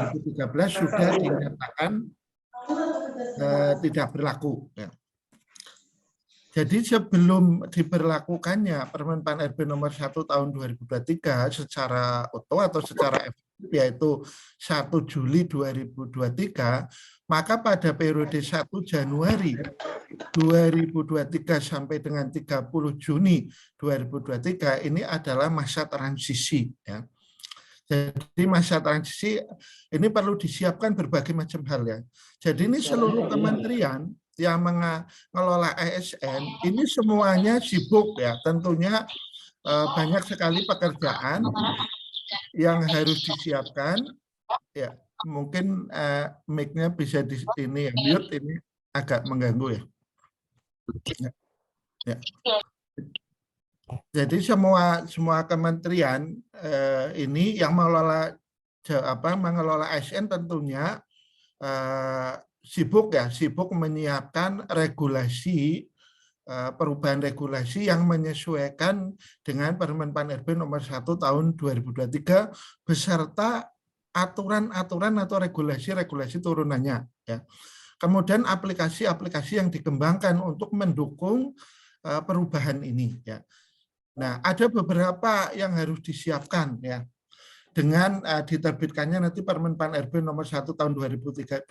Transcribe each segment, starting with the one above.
2013 sudah dinyatakan tidak berlaku. Ya. Jadi sebelum diberlakukannya Permen Pan RB nomor 1 tahun 2023 secara utuh atau secara efektif yaitu 1 Juli 2023, maka pada periode 1 Januari 2023 sampai dengan 30 Juni 2023 ini adalah masa transisi. Ya. Jadi masa transisi ini perlu disiapkan berbagai macam hal ya. Jadi ini seluruh kementerian yang mengelola ASN ini semuanya sibuk ya. Tentunya banyak sekali pekerjaan yang harus disiapkan. Ya, mungkin mic-nya bisa di ini mute, ini agak mengganggu ya. Ya. Jadi semua kementerian ini yang mengelola ASN tentunya sibuk menyiapkan regulasi, perubahan regulasi yang menyesuaikan dengan Permen Pan RB nomor 1 tahun 2023 beserta aturan-aturan atau regulasi-regulasi turunannya. Ya. Kemudian aplikasi-aplikasi yang dikembangkan untuk mendukung perubahan ini. Ya. Nah, ada beberapa yang harus disiapkan ya. Dengan diterbitkannya nanti Permen Pan RB nomor 1 tahun 2023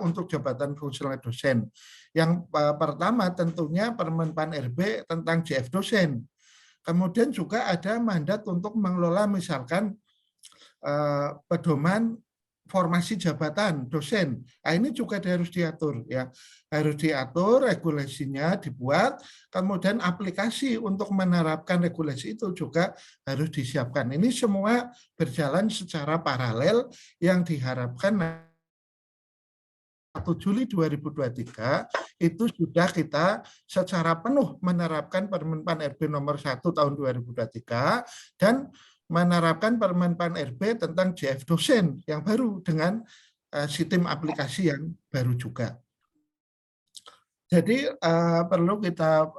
untuk jabatan fungsional dosen. Yang pertama tentunya Permen Pan RB tentang JF dosen. Kemudian juga ada mandat untuk mengelola misalkan pedoman formasi jabatan dosen. Nah, ini juga harus diatur ya. Harus diatur, regulasinya dibuat, kemudian aplikasi untuk menerapkan regulasi itu juga harus disiapkan. Ini semua berjalan secara paralel yang diharapkan 1 Juli 2023 itu sudah kita secara penuh menerapkan Permen Pan RB nomor 1 tahun 2023 dan menerapkan Permen Pan RB tentang JF dosen yang baru dengan sistem aplikasi yang baru juga. Jadi perlu kita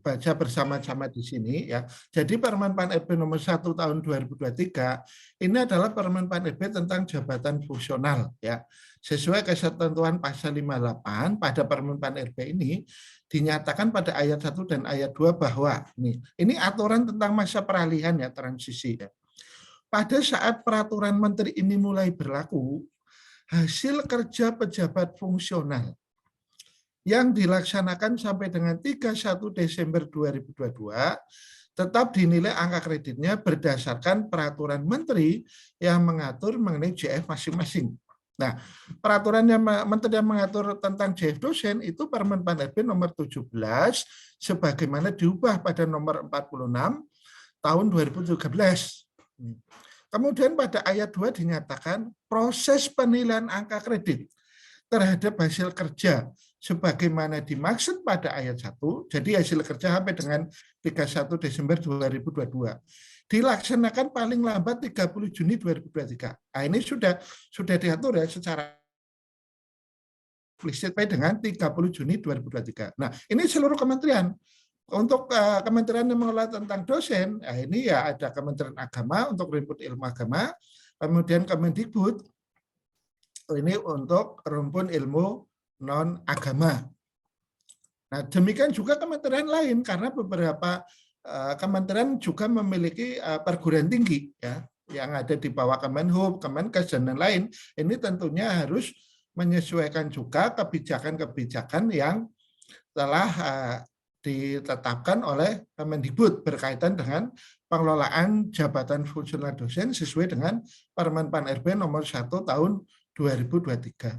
baca bersama-sama di sini ya. Jadi Permen Pan RB nomor 1 tahun 2023 ini adalah Permen Pan RB tentang jabatan fungsional ya. Sesuai ketentuan pasal 58 pada Permen Pan RB ini dinyatakan pada ayat 1 dan ayat 2 bahwa ini aturan tentang masa peralihan ya, transisi ya. Pada saat peraturan menteri ini mulai berlaku, hasil kerja pejabat fungsional yang dilaksanakan sampai dengan 31 Desember 2022 tetap dinilai angka kreditnya berdasarkan peraturan menteri yang mengatur mengenai JF masing-masing. Nah, peraturan yang menteri yang mengatur tentang JF dosen itu Permen Pan RB nomor 17 sebagaimana diubah pada nomor 46 tahun 2013. Kemudian pada ayat 2 dinyatakan proses penilaian angka kredit terhadap hasil kerja sebagaimana dimaksud pada ayat 1, jadi hasil kerja sampai dengan 31 Desember 2022 dilaksanakan paling lambat 30 Juni 2023. Nah, ini sudah diatur ya secara eksplisit dengan 30 Juni 2023. Nah, ini seluruh kementerian. Untuk kementerian yang mengelola tentang dosen, nah ini ya ada Kementerian Agama untuk rumpun ilmu agama, kemudian Kemendikbud ini untuk rumpun ilmu non agama. Nah, demikian juga kementerian lain karena beberapa kementerian juga memiliki perguruan tinggi ya yang ada di bawah Kemenhub, Kemenkes dan lain-lain. Ini tentunya harus menyesuaikan juga kebijakan-kebijakan yang telah ditetapkan oleh Kemendikbud berkaitan dengan pengelolaan jabatan fungsional dosen sesuai dengan Permen Pan RB nomor 1 tahun 2023.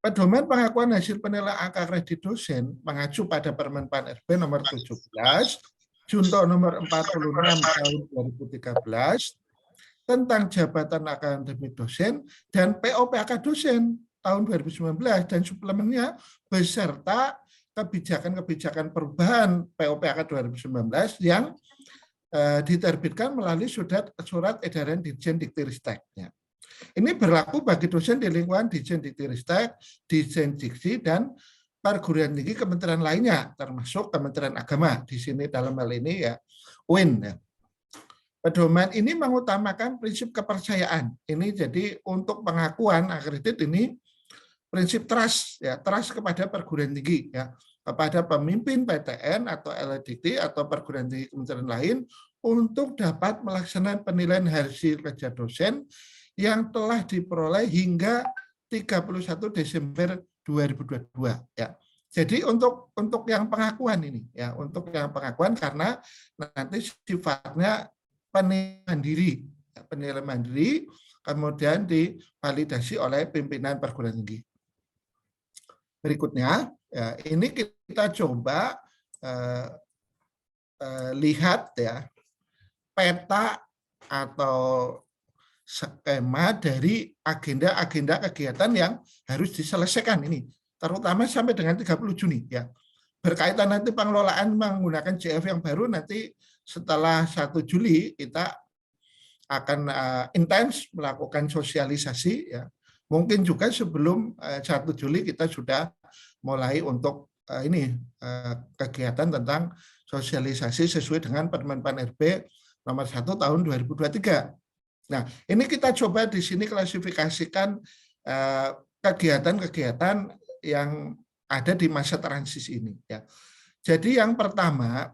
Pedoman pengakuan hasil penilaian angka kredit dosen mengacu pada Permen Pan RB nomor 17, Junto nomor 46 tahun 2013 tentang jabatan akademik dosen dan POPK dosen tahun 2019 dan suplemennya beserta kebijakan-kebijakan perubahan POPK 2019 yang diterbitkan melalui surat edaran Dirjen Diktiristeknya. Ini berlaku bagi dosen di lingkungan Dirjen Diktiristek, Dirjen Diksi, dan perguruan tinggi kementerian lainnya, termasuk Kementerian Agama. Di sini dalam hal ini ya UIN. Ya. Pedoman ini mengutamakan prinsip kepercayaan. Ini jadi untuk pengakuan akredit ini prinsip trust, ya, trust kepada perguruan tinggi, ya, kepada pemimpin PTN atau LDT atau perguruan tinggi kementerian lain untuk dapat melaksanakan penilaian hasil kerja dosen yang telah diperoleh hingga 31 Desember 2022. Ya. Jadi untuk yang pengakuan ini, ya, untuk yang pengakuan karena nanti sifatnya penilaian mandiri, kemudian divalidasi oleh pimpinan perguruan tinggi. Berikutnya, ya, ini kita coba lihat ya peta atau skema dari agenda-agenda kegiatan yang harus diselesaikan ini, terutama sampai dengan 30 Juni ya. Berkaitan nanti pengelolaan menggunakan JF yang baru, nanti setelah 1 Juli kita akan intens melakukan sosialisasi ya. Mungkin juga sebelum 1 Juli kita sudah mulai untuk kegiatan tentang sosialisasi sesuai dengan Permen Pan RB nomor 1 tahun 2023. Nah, ini kita coba di sini klasifikasikan kegiatan-kegiatan yang ada di masa transisi ini ya. Jadi yang pertama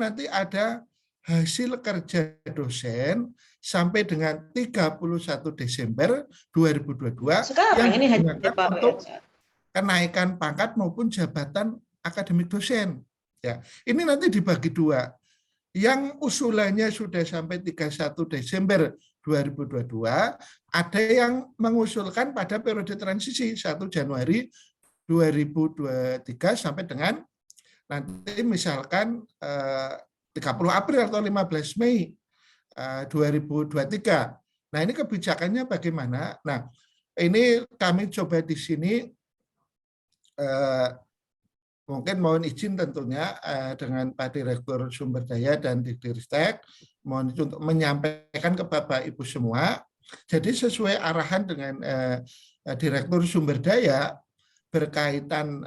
nanti ada hasil kerja dosen sampai dengan 31 Desember 2022 sekarang yang ini digunakan untuk kenaikan pangkat maupun jabatan akademik dosen. Ya, ini nanti dibagi dua. Yang usulannya sudah sampai 31 Desember 2022, ada yang mengusulkan pada periode transisi 1 Januari 2023 sampai dengan nanti misalkan 30 April atau 15 Mei 2023. Nah, ini kebijakannya bagaimana? Nah, ini kami coba di sini mungkin mohon izin tentunya dengan Pak Direktur Sumber Daya dan Diktiristek, mohon izin untuk menyampaikan ke Bapak Ibu semua. Jadi sesuai arahan dengan Direktur Sumber Daya berkaitan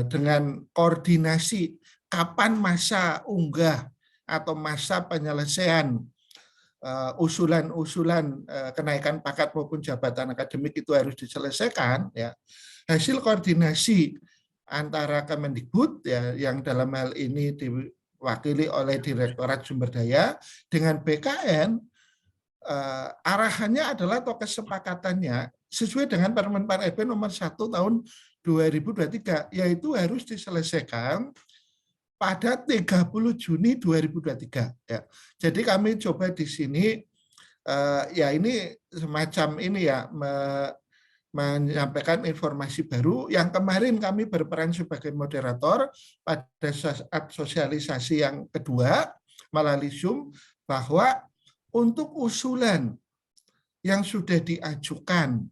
dengan koordinasi kapan masa unggah atau masa penyelesaian usulan-usulan kenaikan pangkat maupun jabatan akademik itu harus diselesaikan ya. Hasil koordinasi antara Kemendikbud ya, yang dalam hal ini diwakili oleh Direktorat Sumber Daya dengan BKN, arahannya adalah atau kesepakatannya sesuai dengan Permen Pan RB nomor 1 tahun 2023, yaitu harus diselesaikan pada 30 Juni 2023 ya. Jadi kami coba di sini ya ini semacam ini ya menyampaikan informasi baru yang kemarin kami berperan sebagai moderator pada saat sosialisasi yang kedua melalui Zoom, bahwa untuk usulan yang sudah diajukan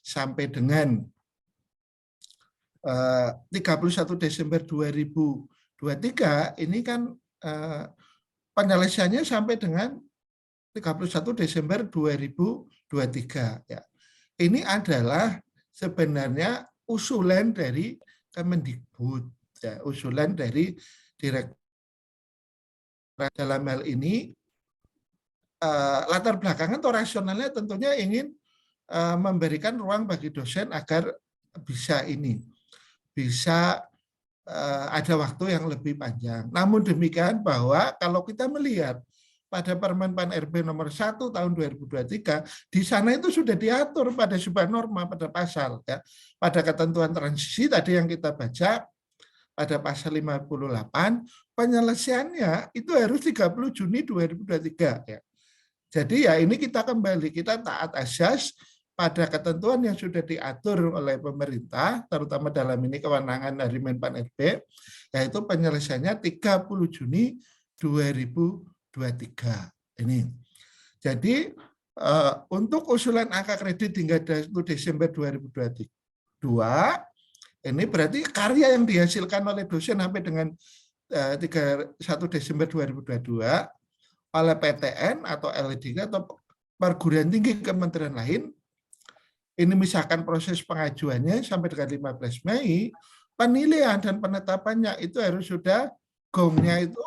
sampai dengan 31 Desember 2023 ini kan penyelesaiannya sampai dengan 31 Desember 2023 ya. Ini adalah sebenarnya usulan dari Kemendikbud ya, usulan dari Direktur. Dalam hal ini latar belakangan atau rasionalnya tentunya ingin memberikan ruang bagi dosen agar bisa ada waktu yang lebih panjang. Namun demikian bahwa kalau kita melihat pada Permen Pan RB nomor 1 tahun 2023, di sana itu sudah diatur pada sebuah norma pada pasal ya. Pada ketentuan transisi tadi yang kita baca pada pasal 58, penyelesaiannya itu harus 30 Juni 2023 ya. Jadi ya ini kita kembali, kita taat asas pada ketentuan yang sudah diatur oleh pemerintah, terutama dalam ini kewenangan dari Menpan RB, yaitu penyelesaiannya 30 Juni 2023 ini. Jadi untuk usulan angka kredit hingga 1 Desember 2022, ini berarti karya yang dihasilkan oleh dosen sampai dengan 1 Desember 2022 oleh PTN atau LDK atau perguruan tinggi kementerian lain, ini misalkan proses pengajuannya sampai dengan 15 Mei, penilaian dan penetapannya itu harus sudah gongnya itu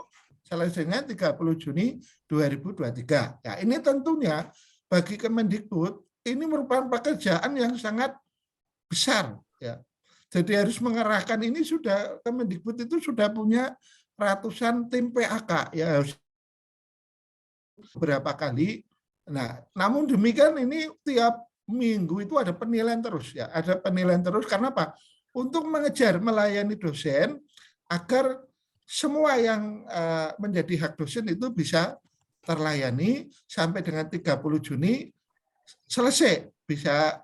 selesainya 30 Juni 2023. Ya, ini tentunya bagi Kemendikbud ini merupakan pekerjaan yang sangat besar, ya. Jadi harus mengerahkan ini sudah Kemendikbud itu sudah punya ratusan tim PAK, ya, harus berapa kali. Nah, namun demikian ini tiap minggu itu ada penilaian terus, ya, ada penilaian terus. Karena apa? Untuk mengejar melayani dosen agar semua yang menjadi hak dosen itu bisa terlayani sampai dengan 30 Juni selesai, bisa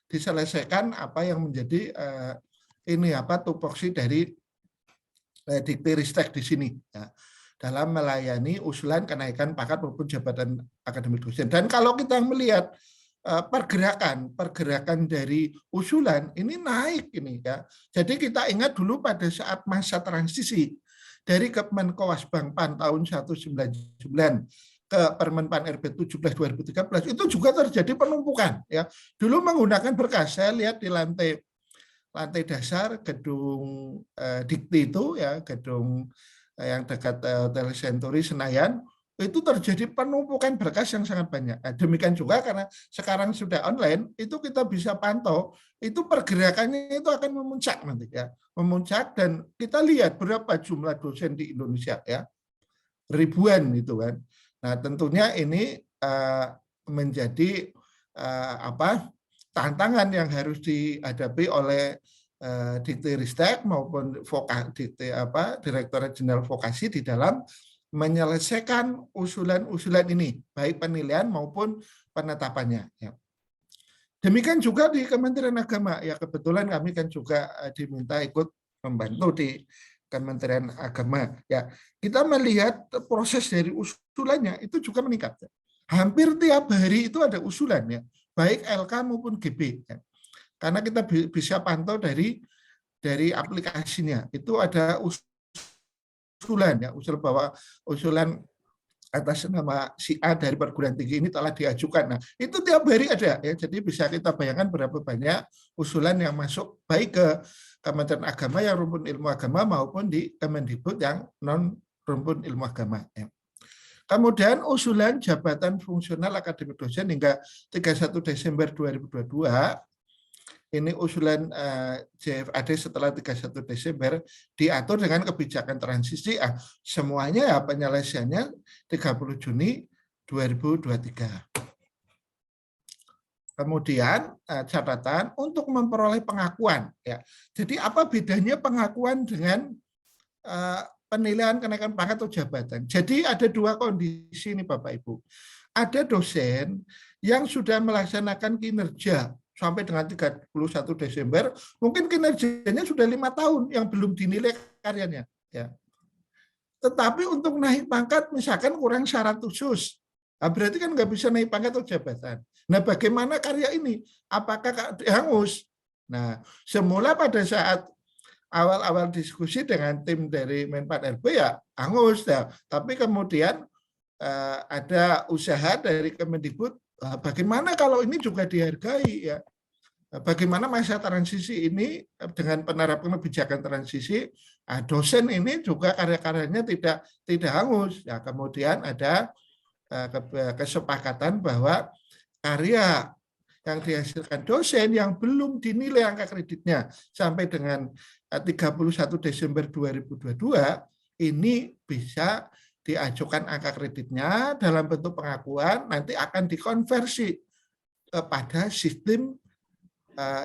diselesaikan apa yang menjadi tupoksi dari Dikti-Ristek di sini, ya, dalam melayani usulan kenaikan pangkat maupun jabatan akademik dosen. Dan kalau kita melihat pergerakan dari usulan ini naik ini, ya. Jadi kita ingat dulu pada saat masa transisi dari Kemenkowasbangpan tahun 1999 ke Permenpan RB 17 2013 itu juga terjadi penumpukan, ya. Dulu menggunakan berkas, saya lihat di lantai dasar gedung Dikti itu, ya, gedung yang dekat Hotel Century Senayan, itu terjadi penumpukan berkas yang sangat banyak. Nah, demikian juga karena sekarang sudah online, itu kita bisa pantau, itu pergerakannya itu akan memuncak nanti, ya, memuncak. Dan kita lihat berapa jumlah dosen di Indonesia, ya, ribuan itu kan. Nah, tentunya ini menjadi tantangan yang harus dihadapi oleh Dikti-Ristek maupun Direktorat Jenderal Vokasi di dalam menyelesaikan usulan-usulan ini, baik penilaian maupun penetapannya, ya. Demikian juga di Kementerian Agama, ya, kebetulan kami kan juga diminta ikut membantu di Kementerian Agama, ya. Kita melihat proses dari usulannya itu juga meningkat, ya. Hampir tiap hari itu ada usulan, ya, baik LK maupun GB, ya. Karena kita bisa pantau dari aplikasinya, itu ada usulan, ya, usulan atas nama si A dari perguruan tinggi ini telah diajukan. Nah, itu tiap hari ada, ya. Jadi bisa kita bayangkan berapa banyak usulan yang masuk baik ke Kementerian Agama yang rumpun ilmu agama maupun di Kemendikbud yang non rumpun ilmu agama, ya. Kemudian usulan jabatan fungsional akademik dosen hingga 31 Desember 2022. Ini usulan JFAD setelah 31 Desember diatur dengan kebijakan transisi. Semuanya, ya, penyelesaiannya 30 Juni 2023. Kemudian catatan untuk memperoleh pengakuan, ya. Jadi apa bedanya pengakuan dengan penilaian kenaikan pangkat atau jabatan? Jadi ada dua kondisi nih Bapak Ibu. Ada dosen yang sudah melaksanakan kinerja sampai dengan 31 Desember, mungkin kinerjanya sudah 5 tahun yang belum dinilai karyanya, ya. Tetapi untuk naik pangkat misalkan kurang syarat khusus, nah, berarti kan nggak bisa naik pangkat atau jabatan. Nah, bagaimana karya ini? Apakah hangus? Nah, semula pada saat awal-awal diskusi dengan tim dari Menpan RB, ya, hangus, ya. Tapi kemudian ada usaha dari Kemendikbud, bagaimana kalau ini juga dihargai, ya. Bagaimana masa transisi ini dengan penerapan kebijakan transisi, dosen ini juga karya-karyanya tidak hangus. Ya, kemudian ada kesepakatan bahwa karya yang dihasilkan dosen yang belum dinilai angka kreditnya sampai dengan 31 Desember 2022 ini bisa diajukan angka kreditnya dalam bentuk pengakuan, nanti akan dikonversi kepada sistem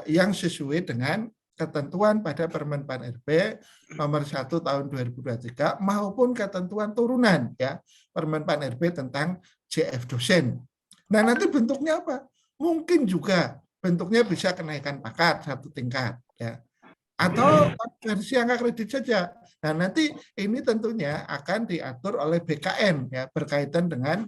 yang sesuai dengan ketentuan pada Permenpan RB nomor 1 tahun 2023 maupun ketentuan turunan, ya, Permenpan RB tentang JF dosen. Nah, nanti bentuknya apa? Mungkin juga bentuknya bisa kenaikan pangkat 1 tingkat, ya, atau versi angka kredit saja. Nah, nanti ini tentunya akan diatur oleh BKN, ya, berkaitan dengan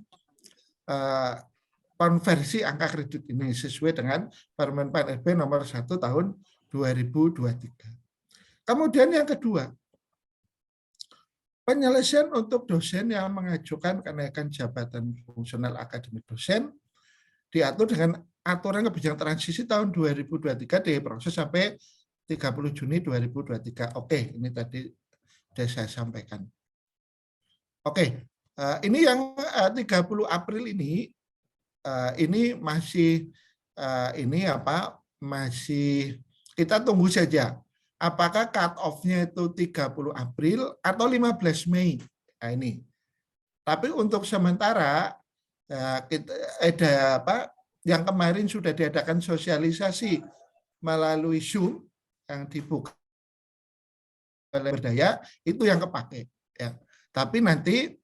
konversi angka kredit ini sesuai dengan Permenpan RB nomor 1 tahun 2023. Kemudian yang kedua, penyelesaian untuk dosen yang mengajukan kenaikan jabatan fungsional akademik dosen diatur dengan aturan kebijakan transisi tahun 2023 diproses sampai 30 Juni 2023. Oke, ini tadi sudah saya sampaikan. Oke, ini yang 30 April ini masih masih kita tunggu saja. Apakah cut off-nya itu 30 April atau 15 Mei? Nah, ini. Tapi untuk sementara kita yang kemarin sudah diadakan sosialisasi melalui Zoom yang dibuka oleh berdaya itu yang kepake. Ya. Tapi nanti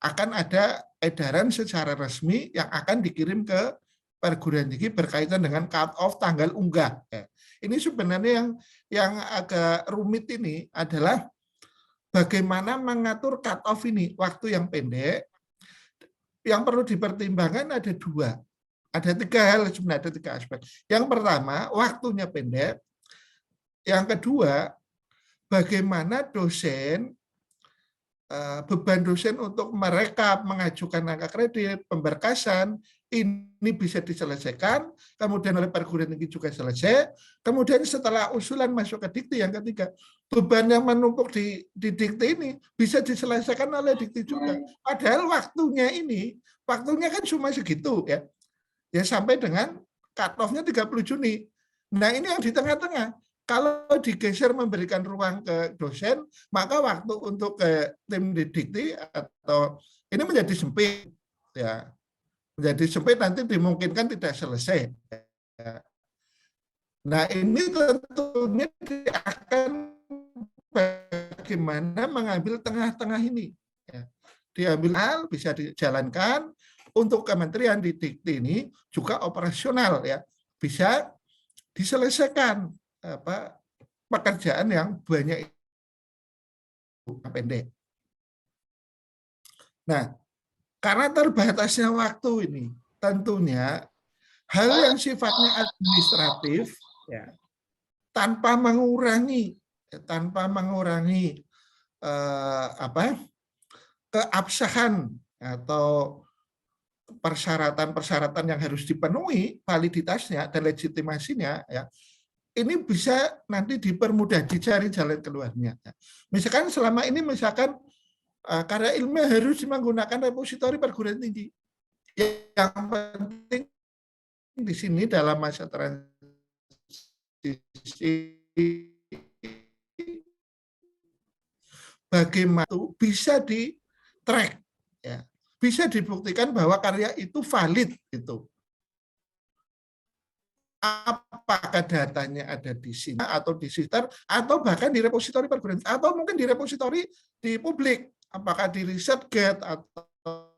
akan ada edaran secara resmi yang akan dikirim ke perguruan tinggi berkaitan dengan cut off tanggal unggah. Ya. Ini sebenarnya yang agak rumit ini adalah bagaimana mengatur cut off ini, waktu yang pendek. Yang perlu dipertimbangkan ada dua. Ada 3 hal sebenarnya, ada 3 aspek. Yang pertama, waktunya pendek. Yang kedua, bagaimana beban dosen untuk mereka mengajukan angka kredit, pemberkasan, ini bisa diselesaikan, kemudian oleh perguruan tinggi juga selesai, kemudian setelah usulan masuk ke dikti yang ketiga, beban yang menumpuk di dikti ini bisa diselesaikan oleh dikti juga. Padahal waktunya kan cuma segitu ya. Ya sampai dengan cut off-nya 30 Juni. Nah ini yang di tengah-tengah. Kalau digeser memberikan ruang ke dosen, maka waktu untuk ke tim dikti atau ini menjadi sempit, ya, menjadi sempit nanti dimungkinkan tidak selesai. Nah ini tentunya akan bagaimana mengambil tengah-tengah ini. Ya. Diambil hal bisa dijalankan untuk kementerian di dikti ini juga operasional ya, bisa diselesaikan pekerjaan yang banyak pendek. Nah, karena terbatasnya waktu ini, tentunya hal yang sifatnya administratif ya, tanpa mengurangi keabsahan atau persyaratan-persyaratan yang harus dipenuhi, validitasnya dan legitimasinya ya. Ini bisa nanti dipermudah, dicari jalan keluarnya. Misalkan selama ini karya ilmiah harus menggunakan repositori perguruan tinggi. Yang penting di sini dalam masa transisi bagaimana itu bisa di-track, ya. Bisa dibuktikan bahwa karya itu valid gitu. Apakah datanya ada di sini atau di sekitar atau bahkan di repositori perguruan atau mungkin di repositori di publik, apakah di ResearchGate atau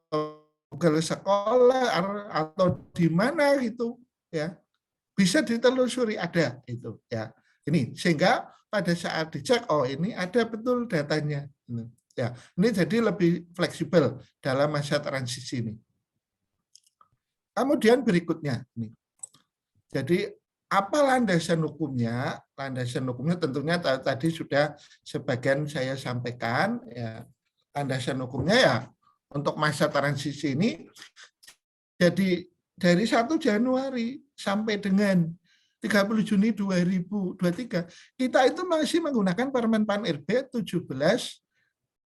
Google Scholar atau di mana gitu ya, bisa ditelusuri ada itu ya. Ini sehingga pada saat dicek ini ada betul datanya ya. Ini jadi lebih fleksibel dalam masa transisi ini. Kemudian berikutnya ini. Jadi apa landasan hukumnya? Landasan hukumnya tentunya tadi sudah sebagian saya sampaikan ya. Landasan hukumnya ya untuk masa transisi ini jadi dari 1 Januari sampai dengan 30 Juni 2023 kita itu masih menggunakan Permen Pan RB 17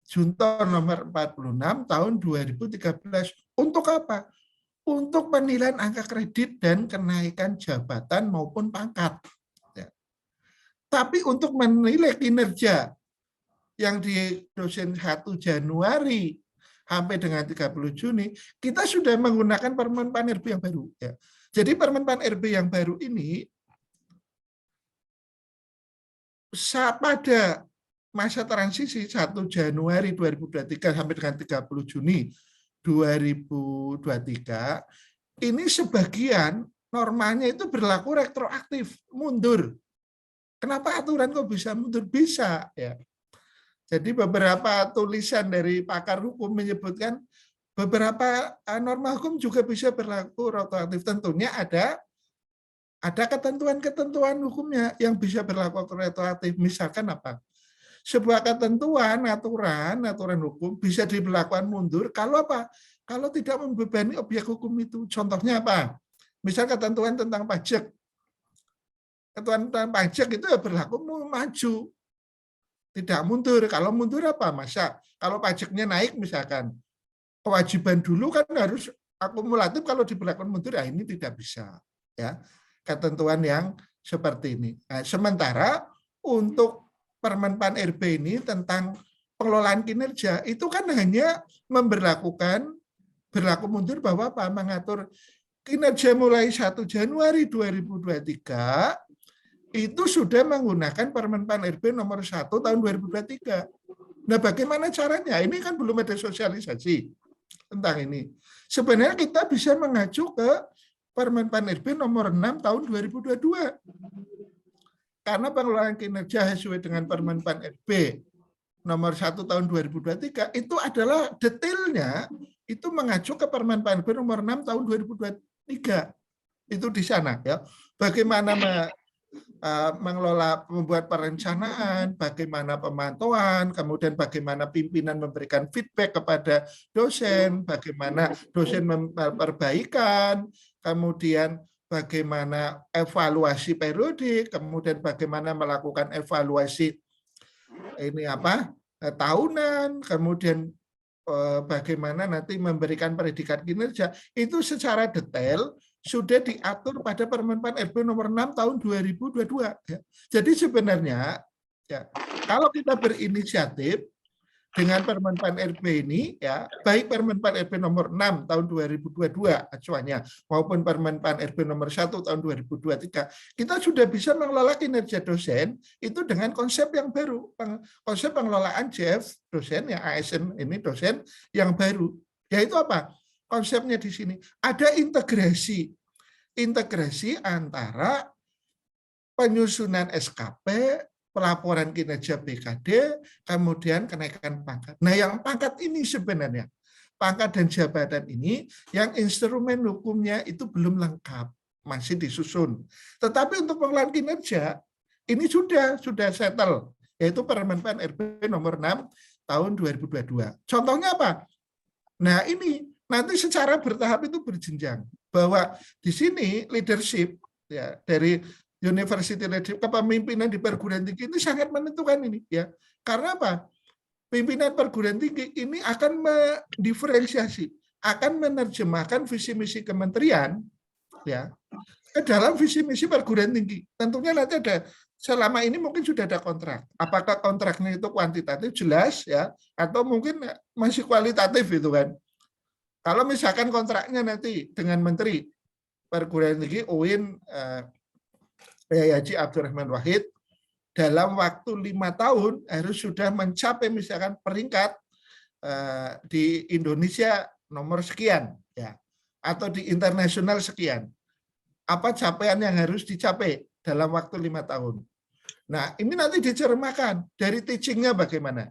Junto nomor 46 tahun 2013 untuk apa? Untuk penilaian angka kredit dan kenaikan jabatan maupun pangkat. Ya. Tapi untuk menilai kinerja yang di dosen 1 Januari sampai dengan 30 Juni, kita sudah menggunakan Permen Pan RB yang baru. Ya. Jadi Permen Pan RB yang baru ini pada masa transisi 1 Januari 2023 sampai dengan 30 Juni 2023 ini sebagian normanya itu berlaku retroaktif, mundur. Kenapa aturan kok bisa mundur? Bisa ya. Jadi beberapa tulisan dari pakar hukum menyebutkan beberapa norma hukum juga bisa berlaku retroaktif. Tentunya ada ketentuan-ketentuan hukumnya yang bisa berlaku retroaktif. Misalkan apa? Sebuah ketentuan, aturan hukum bisa diberlakukan mundur kalau apa? Kalau tidak membebani objek hukum itu. Contohnya apa? Misal ketentuan tentang pajak. Ketentuan tentang pajak itu berlaku maju. Tidak mundur. Kalau mundur apa? Masa kalau pajaknya naik misalkan, kewajiban dulu kan harus akumulatif, kalau diberlakukan mundur, ini tidak bisa. Ya, ketentuan yang seperti ini. Nah, sementara untuk Permen Pan RB ini tentang pengelolaan kinerja, itu kan hanya berlaku mundur bahwa apa? Mengatur kinerja mulai 1 Januari 2023 itu sudah menggunakan Permen Pan RB nomor 1 tahun 2023. Nah, bagaimana caranya? Ini kan belum ada sosialisasi tentang ini. Sebenarnya kita bisa mengacu ke Permen Pan RB nomor 6 tahun 2022. Karena pengelolaan kinerja sesuai dengan Permen Pan RB nomor 1 tahun 2023 itu adalah detailnya itu mengacu ke Permen Pan RB nomor 6 tahun 2023. Itu di sana ya. Bagaimana mengelola, membuat perencanaan, bagaimana pemantauan, kemudian bagaimana pimpinan memberikan feedback kepada dosen, bagaimana dosen memperbaikan, kemudian bagaimana evaluasi periodik, kemudian bagaimana melakukan evaluasi tahunan, kemudian bagaimana nanti memberikan predikat kinerja, itu secara detail sudah diatur pada Permen Pan RB nomor 6 tahun 2022. Ya. Jadi sebenarnya ya, kalau kita berinisiatif dengan Permen Pan RB ini, ya baik Permen Pan RB nomor 6 tahun 2022 acuannya maupun Permen Pan RB nomor 1 tahun 2023, kita sudah bisa mengelola kinerja dosen itu dengan konsep yang baru, konsep pengelolaan JF dosen, ya ASN ini dosen yang baru. Yaitu apa? Konsepnya di sini ada integrasi antara penyusunan SKP, pelaporan kinerja BKD, kemudian kenaikan pangkat. Nah, yang pangkat ini sebenarnya, pangkat dan jabatan ini, yang instrumen hukumnya itu belum lengkap, masih disusun. Tetapi untuk pengelolaan kinerja, ini sudah settle, yaitu Permen Pan RB nomor 6 tahun 2022. Contohnya apa? Nah, ini nanti secara bertahap itu berjenjang, bahwa di sini leadership ya dari university leadership, kepemimpinan di perguruan tinggi ini sangat menentukan ini ya. Karena apa? Pimpinan perguruan tinggi ini akan mendiferensiasi, akan menerjemahkan visi misi kementerian ya ke dalam visi misi perguruan tinggi. Tentunya nanti ada, selama ini mungkin sudah ada kontrak. Apakah kontraknya itu kuantitatif jelas ya, atau mungkin masih kualitatif itu kan. Kalau misalkan kontraknya nanti dengan Menteri Perguruan Tinggi UIN Haji Abdurrahman Wahid, dalam waktu 5 tahun harus sudah mencapai misalkan peringkat di Indonesia nomor sekian ya, atau di internasional sekian. Apa capaian yang harus dicapai dalam waktu 5 tahun. Nah, ini nanti dicermakan dari teachingnya bagaimana.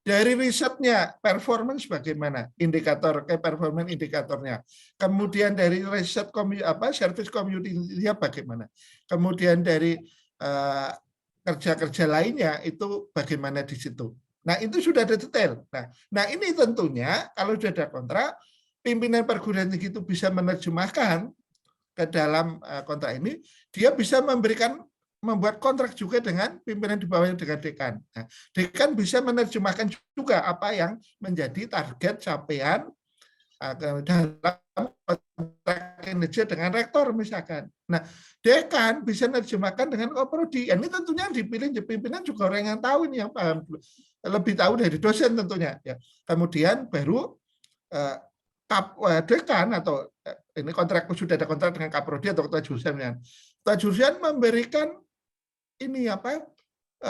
Dari risetnya, performance bagaimana, indikator performance indikatornya. Kemudian dari riset service community-nya bagaimana. Kemudian dari kerja-kerja lainnya itu bagaimana di situ. Nah, itu sudah ada detail. Nah, ini tentunya kalau sudah ada kontrak, pimpinan perguruan tinggi itu bisa menerjemahkan ke dalam kontrak ini, dia bisa membuat kontrak juga dengan pimpinan di bawahnya, dengan dekan. Nah, dekan bisa menerjemahkan juga apa yang menjadi target capaian dalam kontrak kinerja dengan rektor misalkan. Nah, dekan bisa menerjemahkan dengan koprodi. Ini tentunya dipilih pimpinan juga orang yang tahu ini, yang paham, lebih tahu dari dosen tentunya. Ya. Kemudian baru dekan atau ini kontrak, sudah ada kontrak dengan kaprodi atau ketua jurusan. Ketua jurusan memberikan ini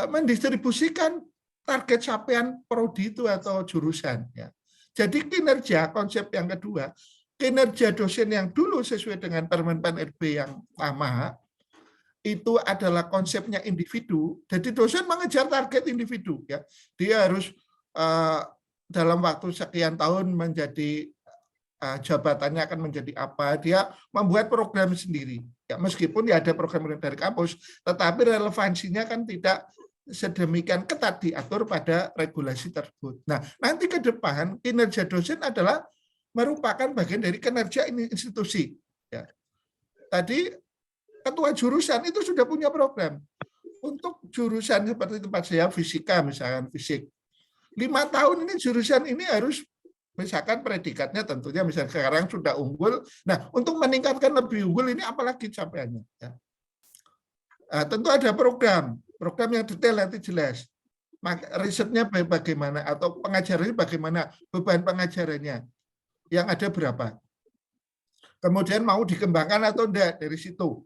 mendistribusikan target capaian prodi itu atau jurusan ya. Jadi kinerja, konsep yang kedua, kinerja dosen yang dulu sesuai dengan Permen Pan RB yang lama itu adalah konsepnya individu. Jadi dosen mengejar target individu ya. Dia harus dalam waktu sekian tahun menjadi jabatannya akan menjadi apa, dia membuat program sendiri. Ya, meskipun ya ada program dari kampus, tetapi relevansinya kan tidak sedemikian ketat diatur pada regulasi tersebut. Nah, nanti ke depan kinerja dosen adalah merupakan bagian dari kinerja institusi. Ya. Tadi ketua jurusan itu sudah punya program untuk jurusan seperti tempat saya fisika, misalkan fisik, 5 tahun ini jurusan ini harus misalkan predikatnya tentunya misalnya sekarang sudah unggul. Nah, untuk meningkatkan lebih unggul ini apalagi capaiannya. Ya. Nah, tentu ada program yang detail nanti jelas. Risetnya bagaimana atau pengajarannya bagaimana, beban pengajarannya yang ada berapa. Kemudian mau dikembangkan atau enggak dari situ,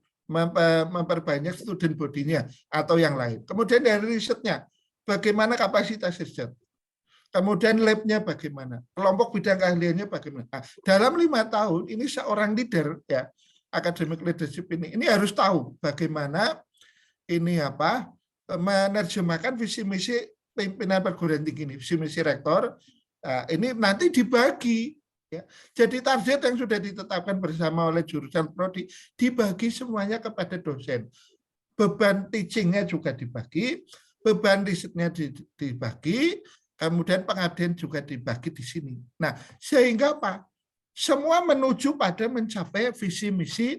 memperbanyak student body-nya atau yang lain. Kemudian dari risetnya, bagaimana kapasitas riset. Kemudian lab-nya bagaimana, kelompok bidang keahliannya bagaimana. Nah, dalam 5 tahun ini seorang leader ya, academic leadership ini harus tahu bagaimana ini menerjemahkan visi misi pimpinan perguruan tinggi ini, visi misi rektor. Nah, ini nanti dibagi ya. Jadi target yang sudah ditetapkan bersama oleh jurusan prodi dibagi semuanya kepada dosen. Beban teachingnya juga dibagi, beban risetnya dibagi, kemudian pengabdian juga dibagi di sini. Nah, sehingga apa? Semua menuju pada mencapai visi misi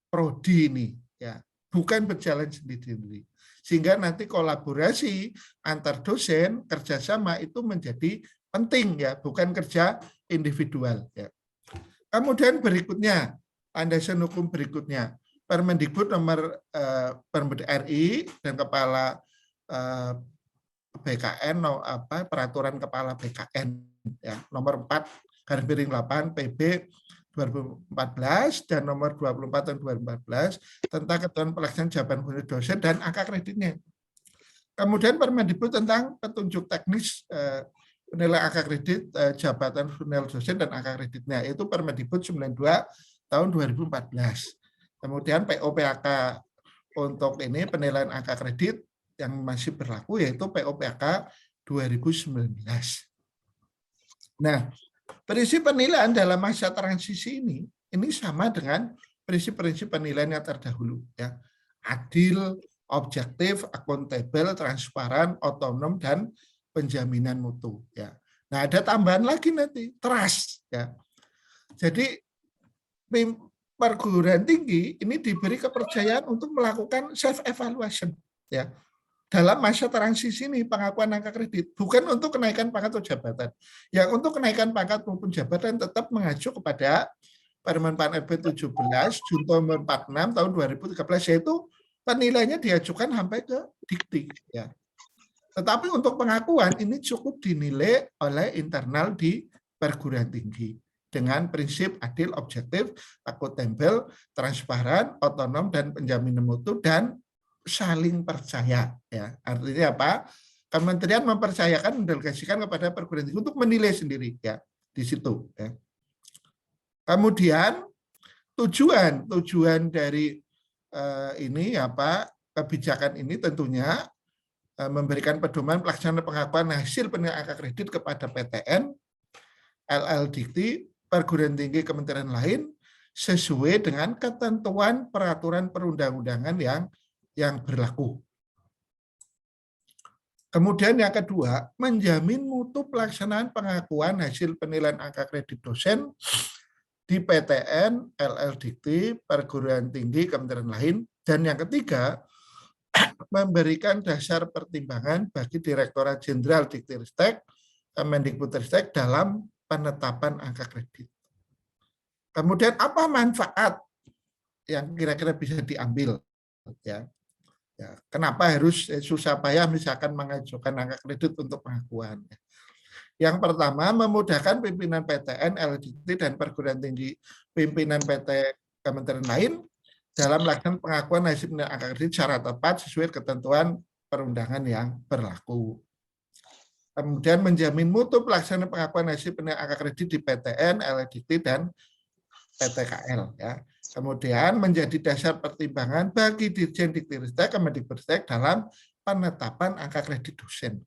prodi ini ya. Bukan berjalan sendiri-sendiri. Sehingga nanti kolaborasi antar dosen, kerjasama itu menjadi penting ya, bukan kerja individual ya. Kemudian berikutnya, landasan hukum berikutnya, Permendikbud nomor RI dan kepala BKN peraturan kepala BKN ya, nomor 4/8 PB 2014 dan nomor 24 tahun 2014 tentang ketentuan pelaksanaan jabatan guru dosen dan angka kreditnya. Kemudian Permendikbud tentang petunjuk teknis penilaian angka kredit jabatan personel dosen dan angka kreditnya, yaitu Permendikbud 92 tahun 2014. Kemudian PO-PAK untuk ini penilaian angka kredit yang masih berlaku yaitu PO-PAK 2019. Nah, prinsip penilaian dalam masa transisi ini sama dengan prinsip-prinsip penilaian yang terdahulu ya. Adil, objektif, akuntabel, transparan, otonom dan penjaminan mutu ya. Nah, ada tambahan lagi nanti, trust ya. Jadi perguruan tinggi ini diberi kepercayaan untuk melakukan self evaluation ya. Dalam masa transisi ini pengakuan angka kredit bukan untuk kenaikan pangkat atau jabatan. Yang untuk kenaikan pangkat maupun jabatan tetap mengacu kepada Permen Pan RB 17 Junto nomor 46 tahun 2013, yaitu penilaiannya diajukan sampai ke Dikti ya. Tetapi untuk pengakuan ini cukup dinilai oleh internal di perguruan tinggi dengan prinsip adil, objektif, akuntabel, transparan, otonom dan penjaminan mutu dan saling percaya ya. Artinya apa? Kementerian mempercayakan, mendelegasikan kepada perguruan tinggi untuk menilai sendiri ya di situ ya. Kemudian tujuan dari ini kebijakan ini tentunya memberikan pedoman pelaksanaan pengakuan hasil penilaian angka kredit kepada PTN, LL Dikti, perguruan tinggi kementerian lain sesuai dengan ketentuan peraturan perundang-undangan yang berlaku. Kemudian yang kedua, menjamin mutu pelaksanaan pengakuan hasil penilaian angka kredit dosen di PTN, LL Dikti, perguruan tinggi kementerian lain. Dan yang ketiga, memberikan dasar pertimbangan bagi Direktorat Jenderal Dikti-Ristek, Kemendikbudristek dalam penetapan angka kredit. Kemudian apa manfaat yang kira-kira bisa diambil ya? Ya, kenapa harus susah payah misalkan mengajukan angka kredit untuk pengakuan? Yang pertama, memudahkan pimpinan PTN, LDT, dan perguruan tinggi pimpinan PT kementerian lain dalam melakukan pengakuan hasil penilaian angka kredit secara tepat sesuai ketentuan perundangan yang berlaku. Kemudian menjamin mutu pelaksanaan pengakuan hasil penilaian angka kredit di PTN, LDT, dan PTKL. Ya. Kemudian menjadi dasar pertimbangan bagi Dirjen Dikti-Ristek, Kemendikbudristek dalam penetapan angka kredit dosen.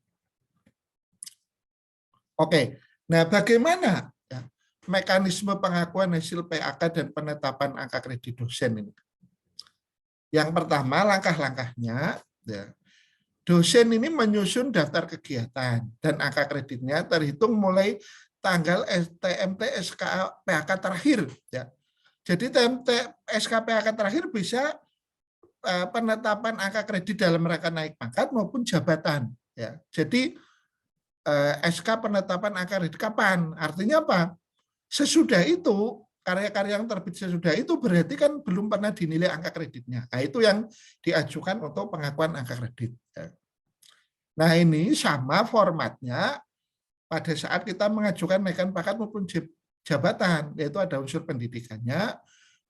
Oke, nah bagaimana ya, mekanisme pengakuan hasil PAK dan penetapan angka kredit dosen ini? Yang pertama, langkah-langkahnya, ya, dosen ini menyusun daftar kegiatan dan angka kreditnya terhitung mulai tanggal TMT SK PAK terakhir. Ya. Jadi TMT SK PAK terakhir bisa penetapan angka kredit dalam rangka naik pangkat maupun jabatan. Ya, jadi SK penetapan angka kredit kapan? Artinya apa? Sesudah itu, karya-karya yang terbit sesudah itu berarti kan belum pernah dinilai angka kreditnya. Nah, itu yang diajukan untuk pengakuan angka kredit. Nah, ini sama formatnya pada saat kita mengajukan naikan pangkat maupun jabatan, yaitu ada unsur pendidikannya,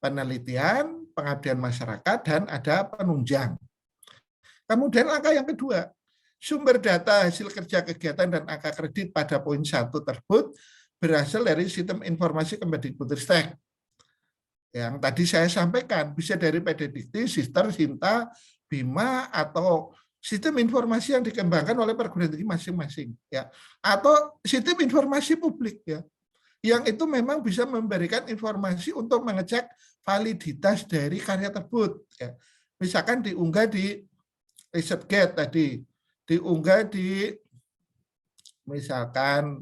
penelitian, pengabdian masyarakat, dan ada penunjang. Kemudian langkah yang kedua, sumber data hasil kerja kegiatan dan angka kredit pada poin 1 tersebut berasal dari sistem informasi Kemendikbudristek. Yang tadi saya sampaikan, bisa dari PDDikti, Sister, Sinta, Bima, atau sistem informasi yang dikembangkan oleh perguruan tinggi masing-masing, ya, atau sistem informasi publik, ya, yang itu memang bisa memberikan informasi untuk mengecek validitas dari karya tersebut. Ya. Misalkan diunggah di ResearchGate tadi, diunggah di misalkan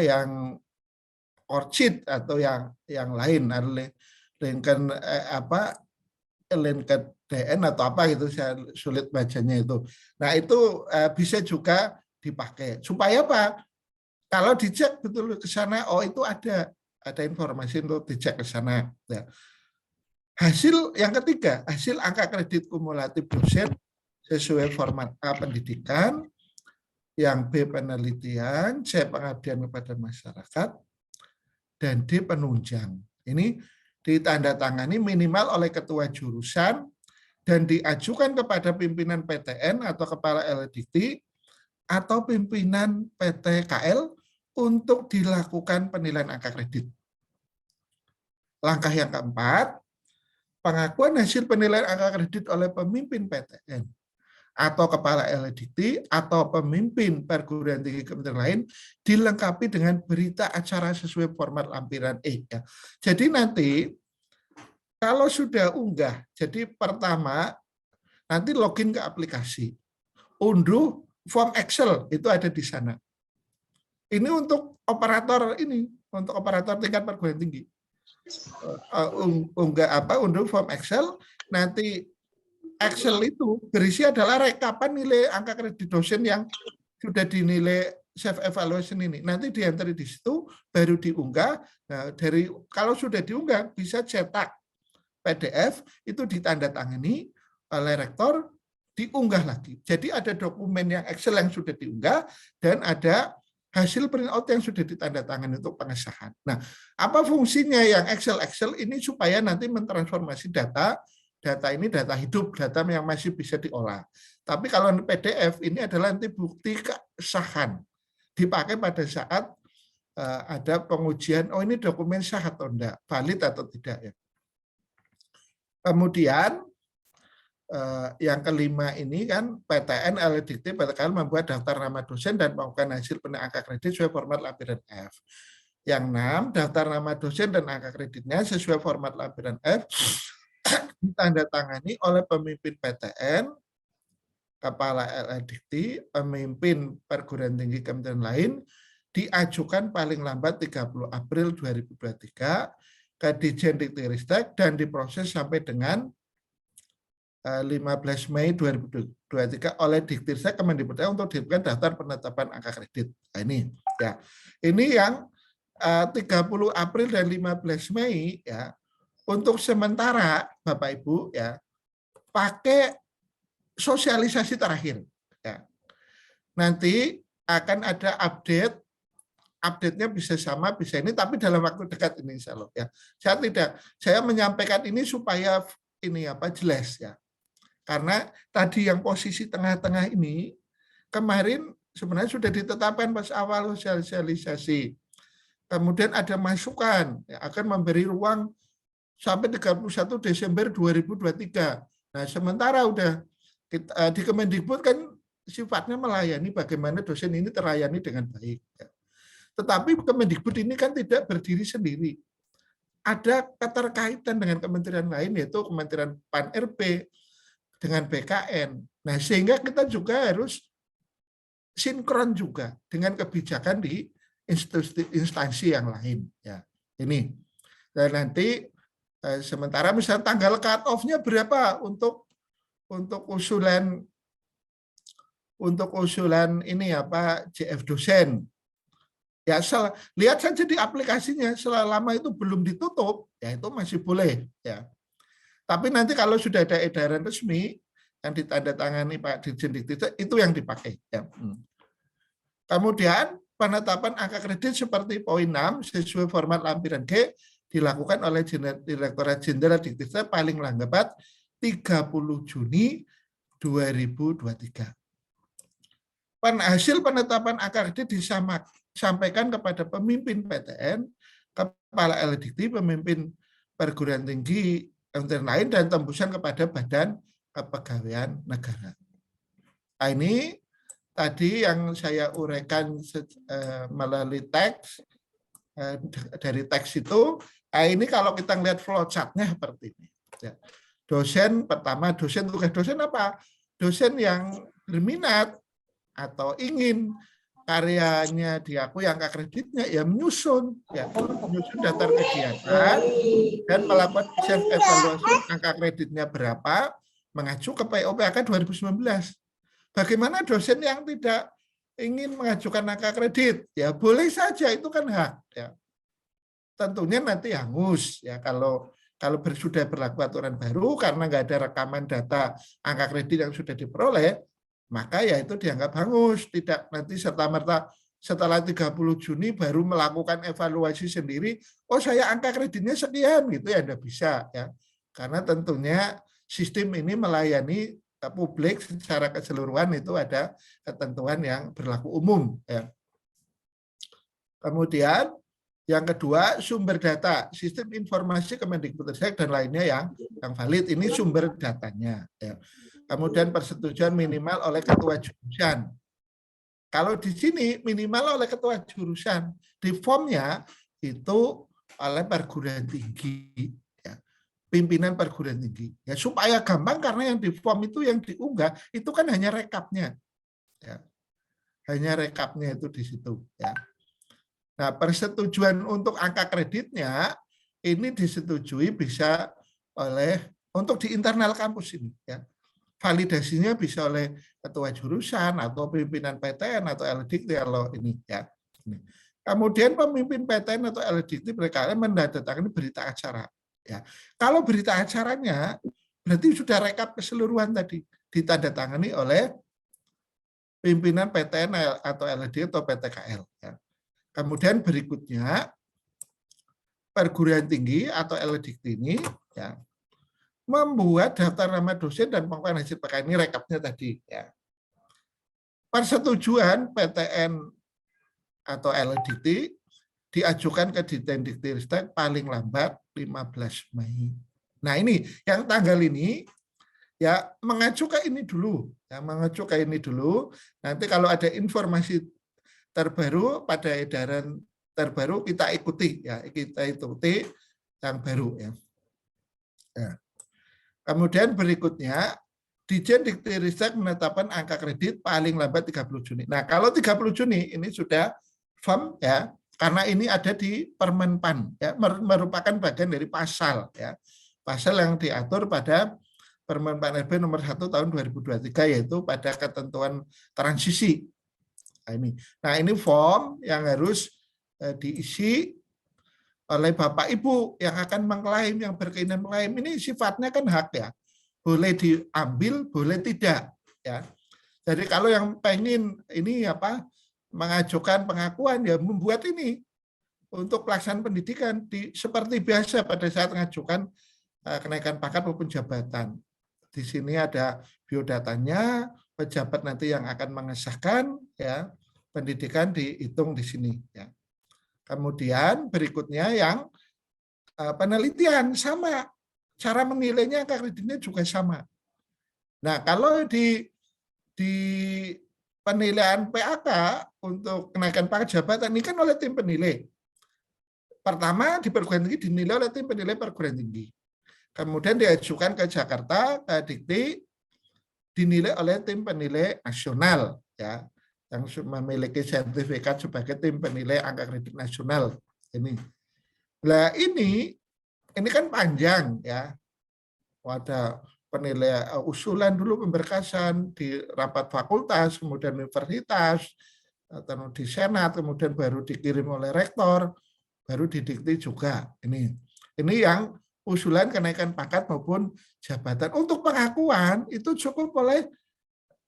yang ORCID atau yang lain, Lincoln DN atau apa gitu, saya sulit bacanya itu. Nah, itu bisa juga dipakai. Supaya apa? Kalau dicek betul ke sana, oh itu ada informasi untuk dicek ke sana. Ya. Hasil yang ketiga, hasil angka kredit kumulatif dosen sesuai format A pendidikan, yang B penelitian, C pengabdian kepada masyarakat, dan D penunjang. Ini ditandatangani minimal oleh ketua jurusan dan diajukan kepada pimpinan PTN atau kepala LDikti atau pimpinan PTKL untuk dilakukan penilaian angka kredit. Langkah yang keempat, pengakuan hasil penilaian angka kredit oleh pemimpin PTN atau kepala LDikti atau pemimpin perguruan tinggi kementerian lain dilengkapi dengan berita acara sesuai format lampiran E. Ya. Jadi nanti kalau sudah unggah, jadi pertama nanti login ke aplikasi, unduh form Excel, itu ada di sana. Ini untuk operator untuk operator tingkat perguruan tinggi. Unduh form Excel, nanti Excel itu berisi adalah rekapan nilai angka kredit dosen yang sudah dinilai self evaluation ini. Nanti diantar di situ, baru diunggah. Nah, kalau sudah diunggah bisa cetak PDF, itu ditandatangani oleh rektor, diunggah lagi. Jadi ada dokumen yang Excel yang sudah diunggah dan ada hasil printout yang sudah ditandatangani untuk pengesahan. Nah, apa fungsinya yang Excel ini supaya nanti mentransformasi data ini data hidup, data yang masih bisa diolah. Tapi kalau PDF ini adalah nanti bukti kesahan, dipakai pada saat ada pengujian, oh ini dokumen sah atau enggak, valid atau tidak ya. Kemudian yang kelima ini kan PTN, LDikti, PTKL membuat daftar nama dosen dan melakukan hasil penilaian angka kredit sesuai format lampiran F. Yang 6, daftar nama dosen dan angka kreditnya sesuai format lampiran F ditandatangani oleh pemimpin PTN, kepala LDikti, pemimpin perguruan tinggi kementerian lain, diajukan paling lambat 30 April 2023 ke Ditjen Dikti-Ristek dan diproses sampai dengan 15 Mei 2023 oleh Dikti-Ristek Kemendikbudristek untuk dilakukan daftar penetapan angka kredit. Nah, ini ya. Ini yang 30 April dan 15 Mei ya. Untuk sementara Bapak Ibu ya, pakai sosialisasi terakhir ya. Nanti akan ada update-nya bisa sama, bisa ini, tapi dalam waktu dekat ini insya Allah ya. Saya menyampaikan ini supaya ini jelas ya. Karena tadi yang posisi tengah-tengah ini kemarin sebenarnya sudah ditetapkan pas awal sosialisasi. Kemudian ada masukan ya, akan memberi ruang sampai 31 Desember 2023. Nah, sementara udah di Kemendikbud kan sifatnya melayani bagaimana dosen ini terlayani dengan baik. Ya. Tetapi Kemendikbud ini kan tidak berdiri sendiri. Ada keterkaitan dengan kementerian lain, yaitu Kementerian Pan-RB, dengan BKN. Nah, sehingga kita juga harus sinkron juga dengan kebijakan di instansi yang lain. Ya, ini. Dan nanti Sementara misalnya tanggal cut off-nya berapa untuk usulan ini apa JF dosen. Ya lihat saja di aplikasinya, selama itu belum ditutup, ya itu masih boleh. Ya. Tapi nanti kalau sudah ada edaran resmi yang ditandatangani Pak Dirjen Dikti, itu yang dipakai. Ya. Kemudian penetapan angka kredit seperti poin 6 sesuai format lampiran G dilakukan oleh Direktorat Jenderal Dikti paling lambat 30 Juni 2023. Hasil penetapan angka kredit disampaikan kepada pemimpin PTN, kepala LDikti, pemimpin perguruan tinggi yang lain, dan tembusan kepada Badan Kepegawaian Negara. Nah, ini tadi yang saya uraikan melalui teks. Dari teks itu, ini kalau kita lihat flowchart-nya seperti ini. Dosen pertama, tugas dosen apa? Dosen yang berminat atau ingin karyanya diakui angka kreditnya, ya menyusun daftar kegiatan dan melakukan self evaluasi angka kreditnya berapa, mengacu ke POPAK 2019. Bagaimana dosen yang tidak ingin mengajukan angka kredit? Ya boleh saja, itu kan hak. Ya. Tentunya nanti hangus ya kalau sudah berlaku aturan baru karena nggak ada rekaman data angka kredit yang sudah diperoleh, maka ya itu dianggap hangus. Tidak nanti serta-merta setelah 30 Juni baru melakukan evaluasi sendiri, oh saya angka kreditnya sekian gitu ya, tidak bisa ya. Karena tentunya sistem ini melayani publik secara keseluruhan, itu ada ketentuan yang berlaku umum ya. Kemudian yang kedua, sumber data, sistem informasi Kemendikbudristek dan lainnya yang valid, ini sumber datanya ya. Kemudian persetujuan minimal oleh ketua jurusan. Kalau di sini minimal oleh ketua jurusan, di formnya itu oleh perguruan tinggi ya. Pimpinan perguruan tinggi ya, supaya gampang karena yang di form itu yang diunggah itu kan hanya rekapnya ya. Hanya rekapnya itu di situ ya. Nah, persetujuan untuk angka kreditnya ini disetujui bisa untuk di internal kampus ini ya. Validasinya bisa oleh ketua jurusan atau pimpinan PTN atau LDikti kalau ini ya. Kemudian pemimpin PTN atau LDikti mereka menandatangani berita acara ya. Kalau berita acaranya berarti sudah rekap keseluruhan tadi, ditandatangani oleh pimpinan PTN atau LDikti atau PTKL ya. Kemudian berikutnya perguruan tinggi atau LDikti ini ya membuat daftar nama dosen dan pengukuran hasil PK, ini rekapnya tadi ya. Persetujuan PTN atau LDikti diajukan ke Ditjen Diktiristek paling lambat 15 Mei. Nah, ini yang tanggal ini ya mengacu ke ini dulu, ya mengacu ke ini dulu. Nanti kalau ada informasi terbaru pada edaran terbaru kita ikuti yang baru ya. Ya. Kemudian berikutnya Ditjen Diktiristek menetapkan angka kredit paling lambat 30 Juni. Nah, kalau 30 Juni ini sudah firm ya, karena ini ada di Permenpan ya, merupakan bagian dari pasal ya. Pasal yang diatur pada Permenpan RB nomor 1 tahun 2023, yaitu pada ketentuan transisi. Nah, ini form yang harus diisi oleh Bapak Ibu yang akan mengklaim, yang berkeinginan mengklaim. Ini sifatnya kan hak ya, boleh diambil, boleh tidak ya. Jadi kalau yang pengen ini mengajukan pengakuan ya membuat ini untuk pelaksanaan pendidikan seperti biasa pada saat mengajukan kenaikan pangkat maupun jabatan. Di sini ada biodatanya, pejabat nanti yang akan mengesahkan ya, pendidikan dihitung di sini ya. Kemudian berikutnya yang penelitian sama, cara menilainya angka kreditnya juga sama. Nah, kalau di penilaian PAK untuk kenaikan pangkat jabatan ini kan oleh tim penilai. Pertama di perguruan tinggi dinilai oleh tim penilai perguruan tinggi. Kemudian diajukan ke Jakarta, ke Dikti, dinilai oleh tim penilai nasional ya, yang memiliki sertifikat sebagai tim penilai angka kredit nasional ini. Nah, ini ini kan panjang ya. Ada penilaian usulan dulu pemberkasan di rapat fakultas, kemudian universitas, atau di senat, kemudian baru dikirim oleh rektor, baru didikti juga. Ini yang usulan kenaikan pangkat maupun jabatan. Untuk pengakuan itu cukup oleh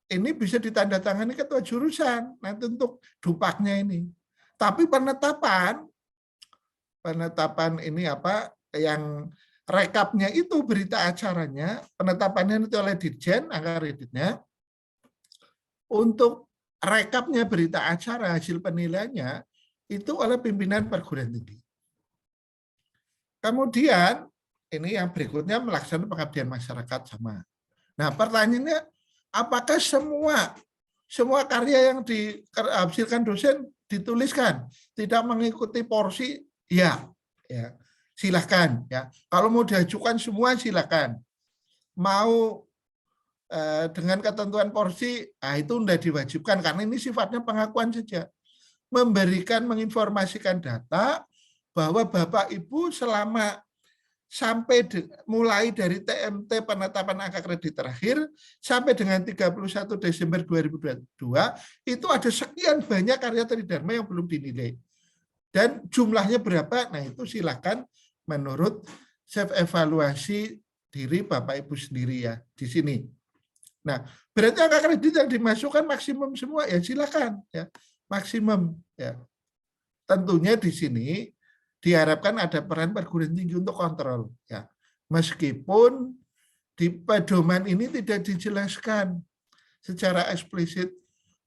ini bisa ditandatangani ketua jurusan nanti untuk dupaknya ini. Tapi penetapan ini apa yang rekapnya itu berita acaranya, penetapannya itu oleh Dirjen angka kreditnya. Untuk rekapnya berita acara hasil penilaiannya itu oleh pimpinan perguruan tinggi. Kemudian ini yang berikutnya melaksanakan pengabdian masyarakat sama. Nah, pertanyaannya apakah semua karya yang dihasilkan dosen dituliskan tidak mengikuti porsi? Ya. Silahkan ya. Kalau mau diajukan semua silahkan. Mau dengan ketentuan porsi, itu tidak diwajibkan karena ini sifatnya pengakuan saja. Memberikan, menginformasikan data bahwa Bapak Ibu selama mulai dari TMT penetapan angka kredit terakhir sampai dengan 31 Desember 2022 itu ada sekian banyak karya tridharma yang belum dinilai. Dan jumlahnya berapa? Nah, itu silakan menurut self evaluasi diri Bapak Ibu sendiri ya di sini. Nah, berarti angka kredit yang dimasukkan maksimum semua ya silakan ya, maksimum ya. Tentunya di sini diharapkan ada peran perguruan tinggi untuk kontrol ya. Meskipun di pedoman ini tidak dijelaskan secara eksplisit,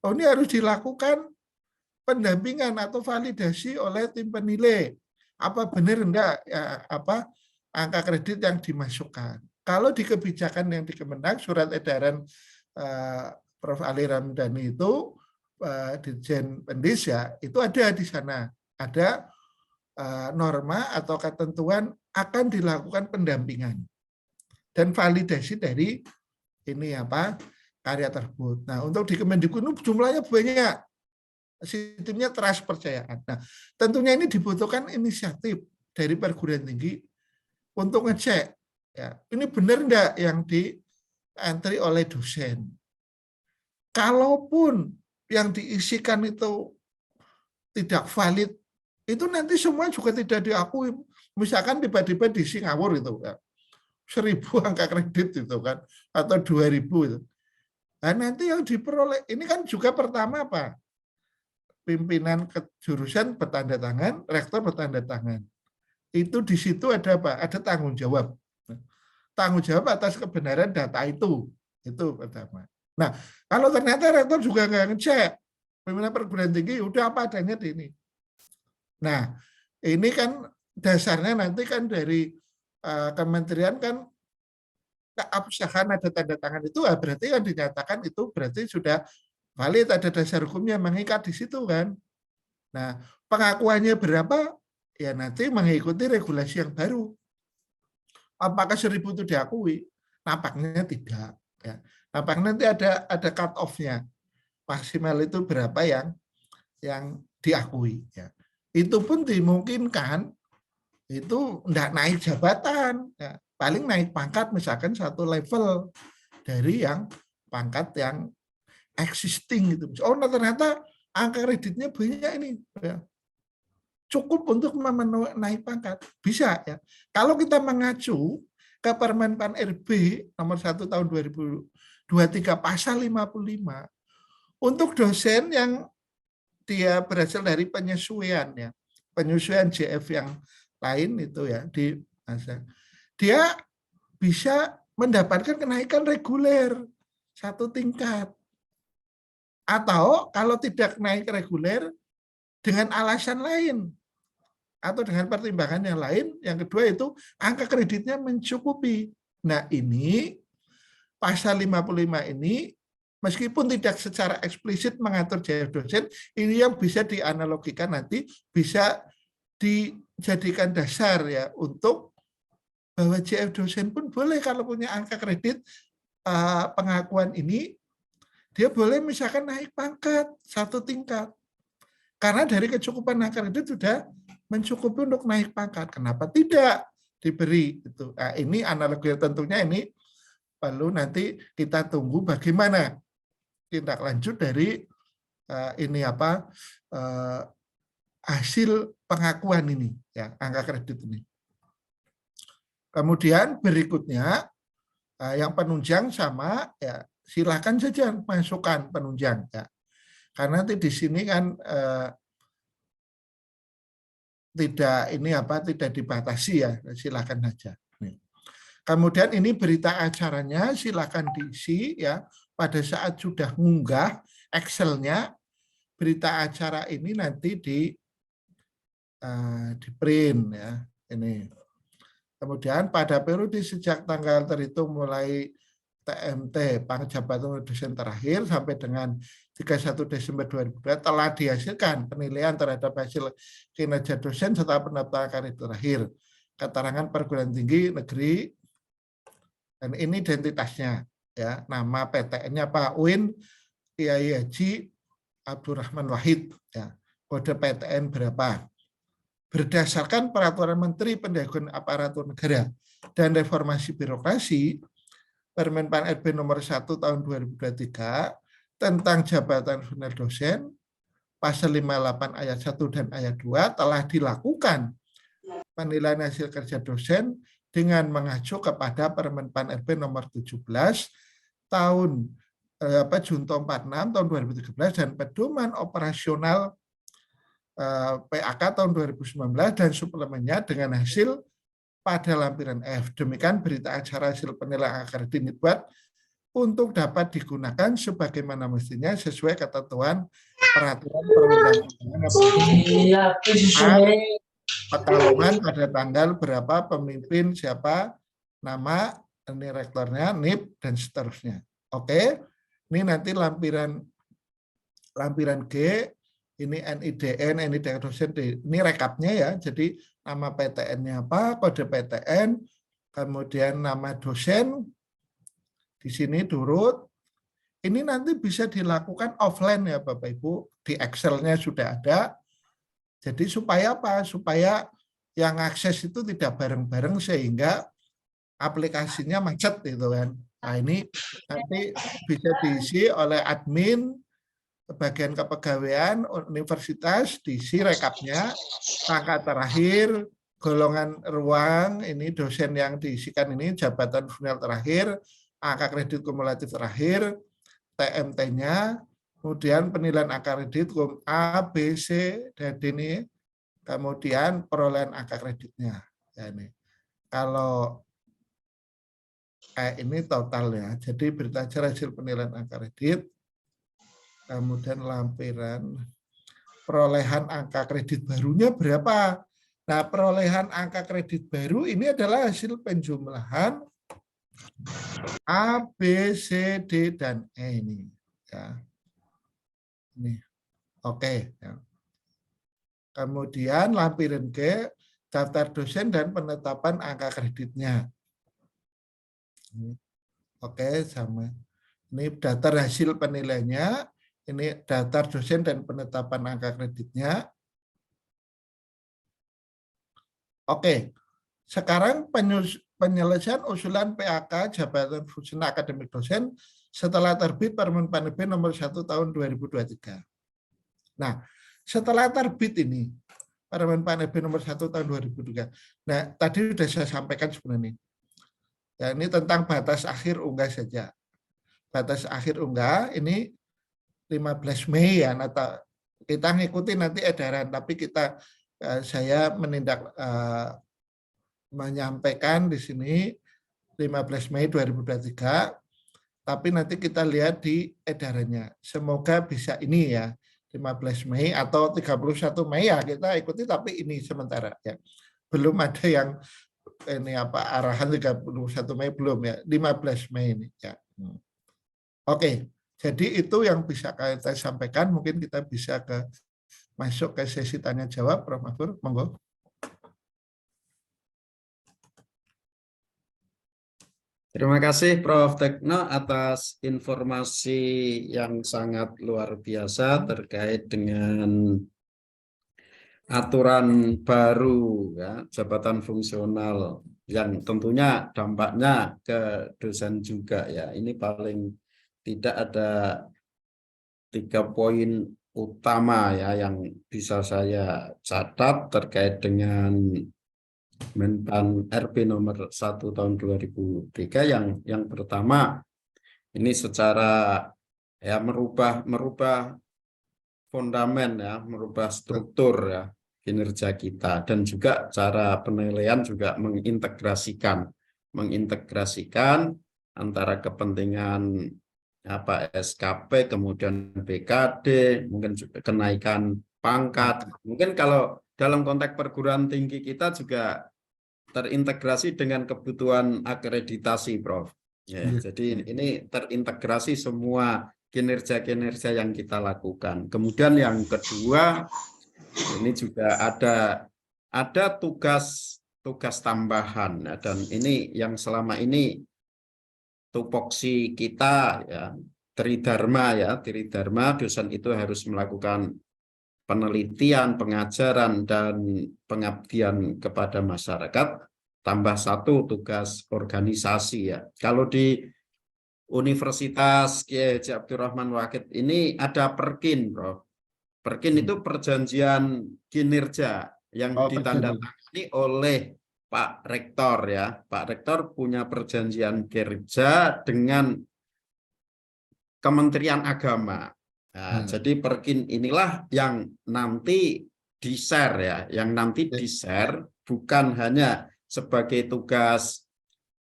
oh ini harus dilakukan pendampingan atau validasi oleh tim penilai. Apa benar enggak ya, apa angka kredit yang dimasukkan. Kalau di kebijakan yang di Kemenag surat edaran Prof. Ali Ramdhani itu Dirjen Pendis ya, itu ada di sana. Ada norma atau ketentuan akan dilakukan pendampingan dan validasi dari ini apa karya tersebut. Nah, untuk di Kemendikbud jumlahnya banyak. Sistemnya trust percayaan. Nah, tentunya ini dibutuhkan inisiatif dari perguruan tinggi untuk ngecek ya, ini benar enggak yang diantri oleh dosen. Kalaupun yang diisikan itu tidak valid, itu nanti semua juga tidak diakui. Misalkan tiba-tiba di Singapura itu ya, 1.000 angka kredit itu kan, atau 2.000 itu. Nah, nanti yang diperoleh, ini kan juga pertama apa? Pimpinan jurusan bertanda tangan, rektor bertanda tangan. Itu di situ ada apa? Ada tanggung jawab. Tanggung jawab atas kebenaran data itu pertama. Nah, kalau ternyata rektor juga nggak ngecek, pimpinan perguruan tinggi udah apa adanya di ini. Nah, ini kan dasarnya nanti kan dari kementerian kan keabsahan ada tanda tangan itu berarti kan dinyatakan itu berarti sudah valid, ada dasar hukumnya mengikat di situ kan. Nah, pengakuannya berapa? Ya nanti mengikuti regulasi yang baru. Apakah 1.000 itu diakui? Nampaknya tidak. Ya. Nampaknya nanti ada cut off-nya. Maksimal itu berapa yang diakui. Ya. Itu pun dimungkinkan itu tidak naik jabatan. Ya. Paling naik pangkat misalkan satu level dari yang pangkat yang existing gitu. Oh ternyata angka kreditnya banyak ini. Ya. Cukup untuk naik pangkat. Bisa ya. Kalau kita mengacu ke Permen Pan RB nomor 1 tahun 2023 pasal 55 untuk dosen yang dia berasal dari penyesuaian ya. Penyesuaian JF yang lain itu ya di masa. Dia bisa mendapatkan kenaikan reguler 1 tingkat. Atau kalau tidak naik reguler dengan alasan lain atau dengan pertimbangan yang lain, yang kedua itu angka kreditnya mencukupi. Nah ini pasal 55 ini meskipun tidak secara eksplisit mengatur JF dosen, ini yang bisa dianalogikan nanti bisa dijadikan dasar ya untuk bahwa JF dosen pun boleh kalau punya angka kredit pengakuan ini dia boleh misalkan naik pangkat 1 tingkat. Karena dari kecukupan angka kredit sudah mencukupi untuk naik pangkat. Kenapa tidak? diberi itu. Nah, ini analogi tentunya ini perlu nanti kita tunggu bagaimana tindak lanjut dari ini apa hasil pengakuan ini ya, angka kredit ini. Kemudian berikutnya yang penunjang sama ya silakan saja masukkan penunjang ya. Karena nanti di sini kan tidak dibatasi ya, silakan saja. Kemudian ini berita acaranya silakan diisi ya. Pada saat sudah mengunggah Excel-nya, berita acara ini nanti di print ya. Ini. Kemudian pada periode sejak tanggal terhitung mulai TMT penjabatan dosen terakhir sampai dengan 31 Desember 2002 telah dihasilkan penilaian terhadap hasil kinerja dosen serta pendaftaran karir terakhir keterangan perguruan tinggi negeri, dan ini identitasnya ya, nama PTN-nya Pak UIN Kiai Haji Abdurrahman Wahid ya, kode PTN berapa, berdasarkan peraturan Menteri Pendidikan Aparatur Negara dan Reformasi Birokrasi Permen-Pan RB nomor 1 tahun 2023 tentang jabatan funel dosen pasal 58 ayat 1 dan ayat 2 telah dilakukan penilaian hasil kerja dosen dengan mengacu kepada Permen-Pan RB nomor 17 tahun Junto 46 tahun 2013 dan pedoman operasional PAK tahun 2019 dan suplemennya dengan hasil pada lampiran F. Demikian berita acara hasil penilaian akademik dibuat untuk dapat digunakan sebagaimana mestinya sesuai ketentuan peraturan perundang-undangan. Pekalongan pada tanggal berapa, pemimpin siapa, nama, ini rektornya, NIP, dan seterusnya. Oke, ini nanti lampiran G, ini NIDN, NIDN dosen, ini rekapnya ya, jadi nama PTN-nya apa, kode PTN, kemudian nama dosen, di sini turut. Ini nanti bisa dilakukan offline ya Bapak Ibu, di Excel-nya sudah ada. Jadi supaya apa? Supaya yang akses itu tidak bareng-bareng sehingga aplikasinya macet gitu kan. Nah ini nanti bisa diisi oleh admin, bagian kepegawaian universitas, diisi rekapnya, angka terakhir, golongan ruang, ini dosen yang diisikan ini, jabatan funel terakhir, angka kredit kumulatif terakhir, TMT-nya, kemudian penilaian angka kredit A, B, C, dan D ini, kemudian perolehan angka kreditnya. Ya, ini. Kalau ini total ya, jadi berita acara hasil penilaian angka kredit, kemudian lampiran perolehan angka kredit barunya berapa. Nah, perolehan angka kredit baru ini adalah hasil penjumlahan A, B, C, D, dan E ini. Ya. Ini. Oke. Ya. Kemudian lampiran G, daftar dosen dan penetapan angka kreditnya. Oke, sama. Ini daftar hasil penilaiannya, ini daftar dosen dan penetapan angka kreditnya. Oke, sekarang penyelesaian usulan PAK jabatan fungsional akademik dosen setelah terbit Permen-Pan RB nomor 1 tahun 2023. Nah, setelah terbit ini Permen-Pan RB nomor 1 tahun 2023. Nah, tadi sudah saya sampaikan sebenarnya. Ya, ini tentang batas akhir unggah saja. Batas akhir unggah ini 15 Mei ya, atau kita ngikuti nanti edaran, tapi saya menyampaikan di sini 15 Mei 2023, tapi nanti kita lihat di edarannya. Semoga bisa ini ya, 15 Mei atau 31 Mei ya kita ikuti, tapi ini sementara ya. Belum ada yang ini arahan 31 Mei belum ya, 15 Mei ini ya. Oke, jadi itu yang bisa kita sampaikan. Mungkin kita bisa masuk ke sesi tanya jawab, Prof. Mahfur, monggo. Terima kasih Prof. Tekno atas informasi yang sangat luar biasa terkait dengan aturan baru ya, jabatan fungsional yang tentunya dampaknya ke dosen juga ya. Ini paling tidak ada 3 poin utama ya yang bisa saya catat terkait dengan Menpan RP nomor 1 tahun 2003. Yang pertama, ini secara ya merubah fondamen ya, merubah struktur ya kinerja kita, dan juga cara penilaian juga mengintegrasikan antara kepentingan apa SKP, kemudian BKD, mungkin juga kenaikan pangkat. Mungkin kalau dalam konteks perguruan tinggi kita juga terintegrasi dengan kebutuhan akreditasi, Prof. Ya, jadi ini terintegrasi semua kinerja-kinerja yang kita lakukan. Kemudian yang kedua, ini juga ada tugas tambahan ya, dan ini yang selama ini tupoksi kita ya, Tridharma dosen itu harus melakukan penelitian, pengajaran, dan pengabdian kepada masyarakat, tambah 1 tugas organisasi ya. Kalau di Universitas Kiai Haji Abdurrahman Wahid ini ada Perkin, Bro. Perkin itu perjanjian kinerja yang ditandatangani oleh Pak Rektor ya. Pak Rektor punya perjanjian kerja dengan Kementerian Agama. Nah, jadi Perkin inilah yang nanti di-share ya, yang nanti di-share bukan hanya sebagai tugas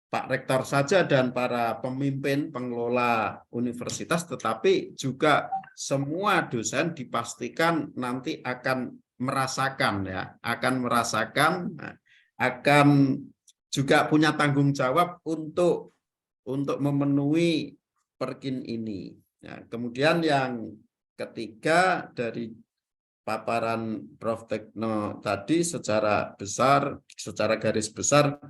Pak Rektor saja dan para pemimpin pengelola universitas, tetapi juga semua dosen dipastikan nanti akan merasakan ya, akan juga punya tanggung jawab untuk memenuhi Perkin ini. Nah, kemudian yang ketiga dari paparan Prof. Tekno tadi secara garis besar,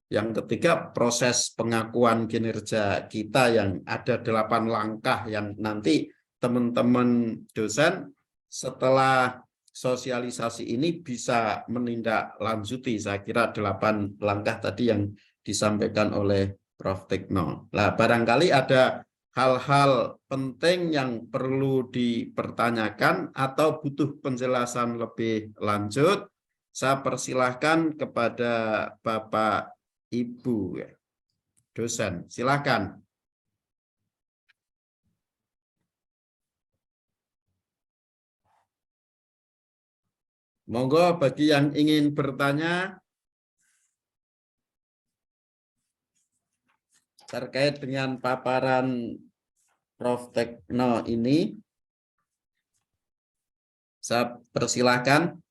yang ketiga proses pengakuan kinerja kita yang ada 8 langkah yang nanti teman-teman dosen setelah sosialisasi ini bisa menindaklanjuti. Saya kira 8 langkah tadi yang disampaikan oleh Prof. Tekno. Nah, barangkali ada hal-hal penting yang perlu dipertanyakan atau butuh penjelasan lebih lanjut. Saya persilahkan kepada Bapak Ibu dosen, silakan. Monggo bagi yang ingin bertanya terkait dengan paparan Prof. Tekno ini, saya persilahkan.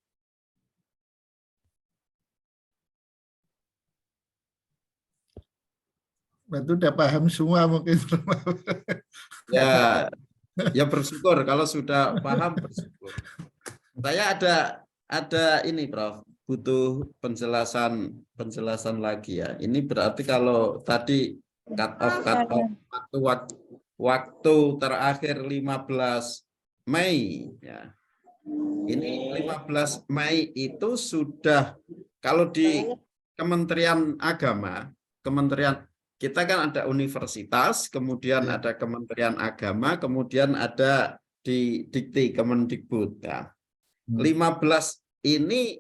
Itu udah paham semua mungkin. Ya bersyukur kalau sudah paham, bersyukur. Saya ada ini, Prof, butuh penjelasan lagi ya. Ini berarti kalau tadi cut off waktu terakhir 15 Mei ya. Ini 15 Mei itu sudah, kalau di Kementerian Agama, kita kan ada universitas, kemudian ada Kementerian Agama, kemudian ada di Dikti Kemendikbud. Ya. 15 ini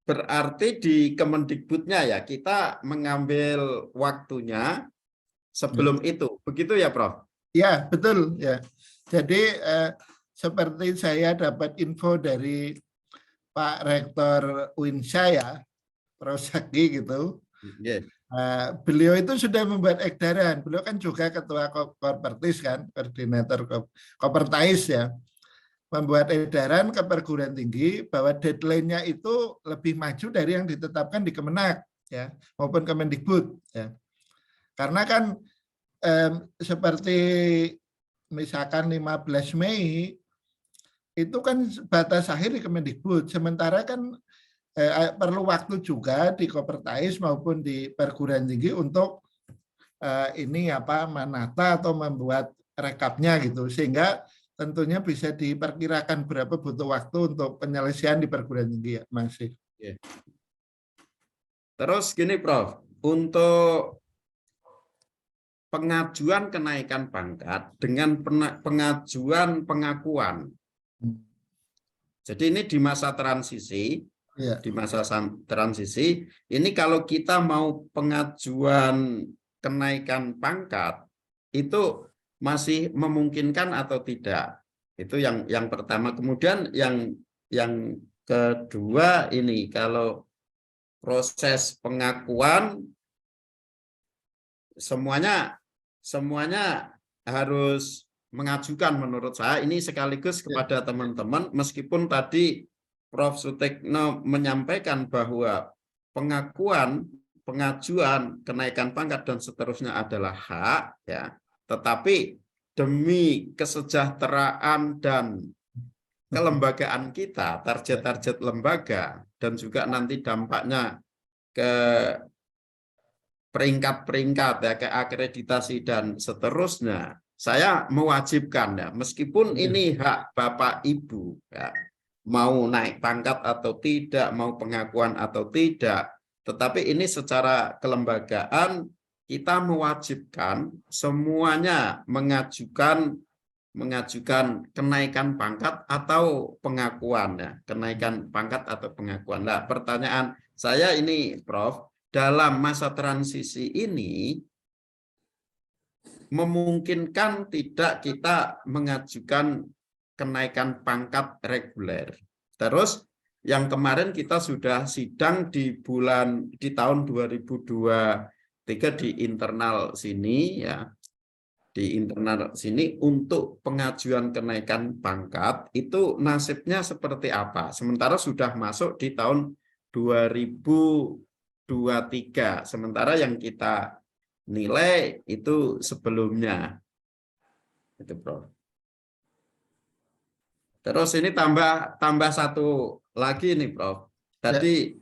berarti di Kemendikbudnya ya, kita mengambil waktunya sebelum itu. Begitu ya, Prof? Ya, betul ya. Jadi seperti saya dapat info dari Pak Rektor UINSA ya, Prof. Zaki gitu. Yes. Beliau itu sudah membuat edaran. Beliau kan juga ketua Kopertis kan, koordinator Kopertais ya. Membuat edaran ke perguruan tinggi bahwa deadline-nya itu lebih maju dari yang ditetapkan di Kemenak ya, maupun Kemendikbud ya. Karena kan seperti misalkan 15 Mei itu kan batas akhir di Kemendikbud, sementara kan perlu waktu juga di Kopertais maupun di perguruan tinggi untuk ini apa menata atau membuat rekapnya gitu, sehingga tentunya bisa diperkirakan berapa butuh waktu untuk penyelesaian di perguruan tinggi ya, masih. Terus gini Prof, untuk pengajuan kenaikan pangkat dengan pengajuan pengakuan. Jadi ini di masa transisi, Ya. di masa transisi, ini kalau kita mau pengajuan kenaikan pangkat, itu masih memungkinkan atau tidak? Itu yang pertama. Kemudian yang kedua ini, kalau proses pengakuan semuanya harus mengajukan menurut saya. Ini sekaligus kepada teman-teman, meskipun tadi Prof. Sutekno menyampaikan bahwa pengajuan kenaikan pangkat dan seterusnya adalah hak, ya, tetapi demi kesejahteraan dan kelembagaan kita, target-target lembaga, dan juga nanti dampaknya ke peringkat-peringkat, ya, ke akreditasi dan seterusnya, saya mewajibkan, ya, meskipun ini hak Bapak Ibu, ya, mau naik pangkat atau tidak, mau pengakuan atau tidak, tetapi ini secara kelembagaan kita mewajibkan semuanya mengajukan kenaikan pangkat atau pengakuan, ya, kenaikan pangkat atau pengakuan. Nah, pertanyaan saya ini, Prof, dalam masa transisi ini memungkinkan tidak kita mengajukan kenaikan pangkat reguler? Terus yang kemarin kita sudah sidang di tahun 2023 di internal sini, ya, di internal sini untuk pengajuan kenaikan pangkat itu nasibnya seperti apa? Sementara sudah masuk di tahun 2023, sementara yang kita nilai itu sebelumnya. Itu, Prof. Terus ini tambah satu lagi nih, Prof. Tadi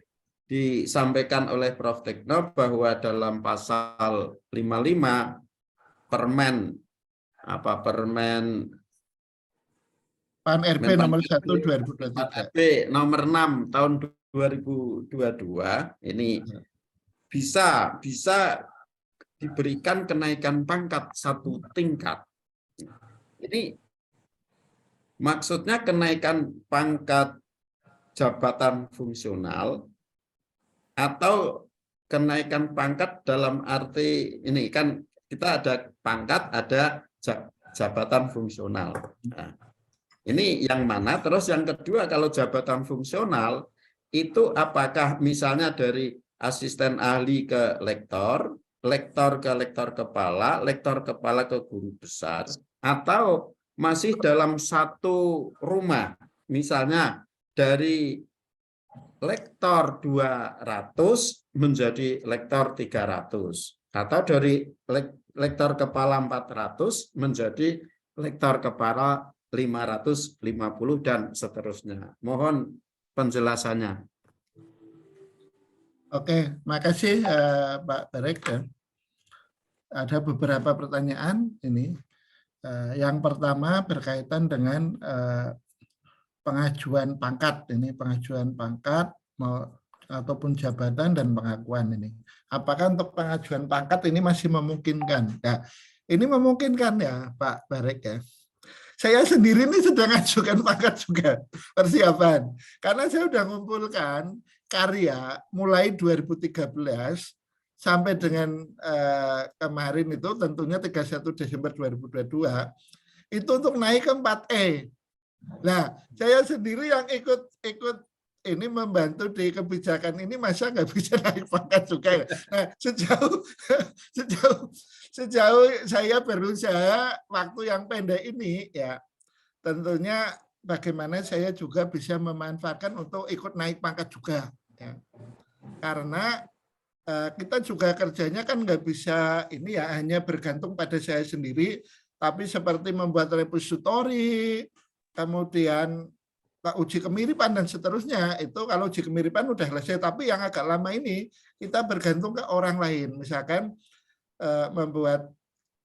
disampaikan oleh Prof. Tekno bahwa dalam pasal 55 Permen Pan RB nomor 1 2023. RB nomor 6 tahun 2022 ini bisa diberikan kenaikan pangkat 1 tingkat. Ini maksudnya kenaikan pangkat jabatan fungsional atau kenaikan pangkat dalam arti ini kan kita ada pangkat, ada jabatan fungsional. Nah, ini yang mana? Terus yang kedua, kalau jabatan fungsional itu apakah misalnya dari asisten ahli ke lektor, lektor ke lektor kepala ke guru besar, atau masih dalam satu rumah, misalnya dari lektor 200 menjadi lektor 300, atau dari lektor kepala 400 menjadi lektor kepala 550 dan seterusnya. Mohon penjelasannya. Oke, makasih Pak Barek. Ada beberapa pertanyaan ini. Yang pertama berkaitan dengan pengajuan pangkat. Ini pengajuan pangkat ataupun jabatan dan pengakuan ini. Apakah untuk pengajuan pangkat ini masih memungkinkan? Ya, ini memungkinkan ya Pak Barek ya. Saya sendiri ini sedang ajukan pangkat juga persiapan. Karena saya sudah mengumpulkan karya mulai 2013 sampai dengan kemarin itu tentunya 31 Desember 2022 itu untuk naik ke 4E. Nah, saya sendiri yang ikut ini membantu di kebijakan ini, masa nggak bisa naik pangkat juga ya. Nah, sejauh saya berusaha waktu yang pendek ini ya, tentunya bagaimana saya juga bisa memanfaatkan untuk ikut naik pangkat juga ya. Karena kita juga kerjanya kan nggak bisa ini ya hanya bergantung pada saya sendiri, tapi seperti membuat repositori, kemudian uji kemiripan dan seterusnya. Itu kalau uji kemiripan udah selesai, tapi yang agak lama ini kita bergantung ke orang lain, misalkan membuat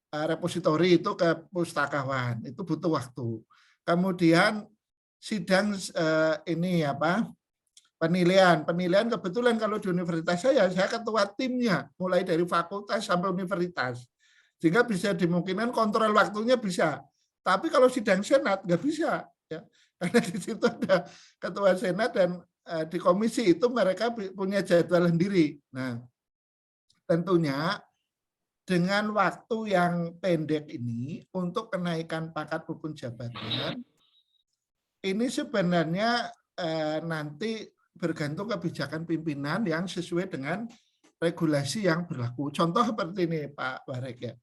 repositori itu ke pustakawan, itu butuh waktu. Kemudian sidang penilaian kebetulan kalau di universitas saya ketua timnya mulai dari fakultas sampai universitas, sehingga bisa dimungkinkan kontrol waktunya bisa. Tapi kalau sidang senat nggak bisa, ya, karena di situ ada ketua senat dan di komisi itu mereka punya jadwal sendiri. Nah, tentunya dengan waktu yang pendek ini untuk kenaikan pangkat maupun jabatan, ini sebenarnya nanti bergantung kebijakan pimpinan yang sesuai dengan regulasi yang berlaku. Contoh seperti ini Pak Warek ya.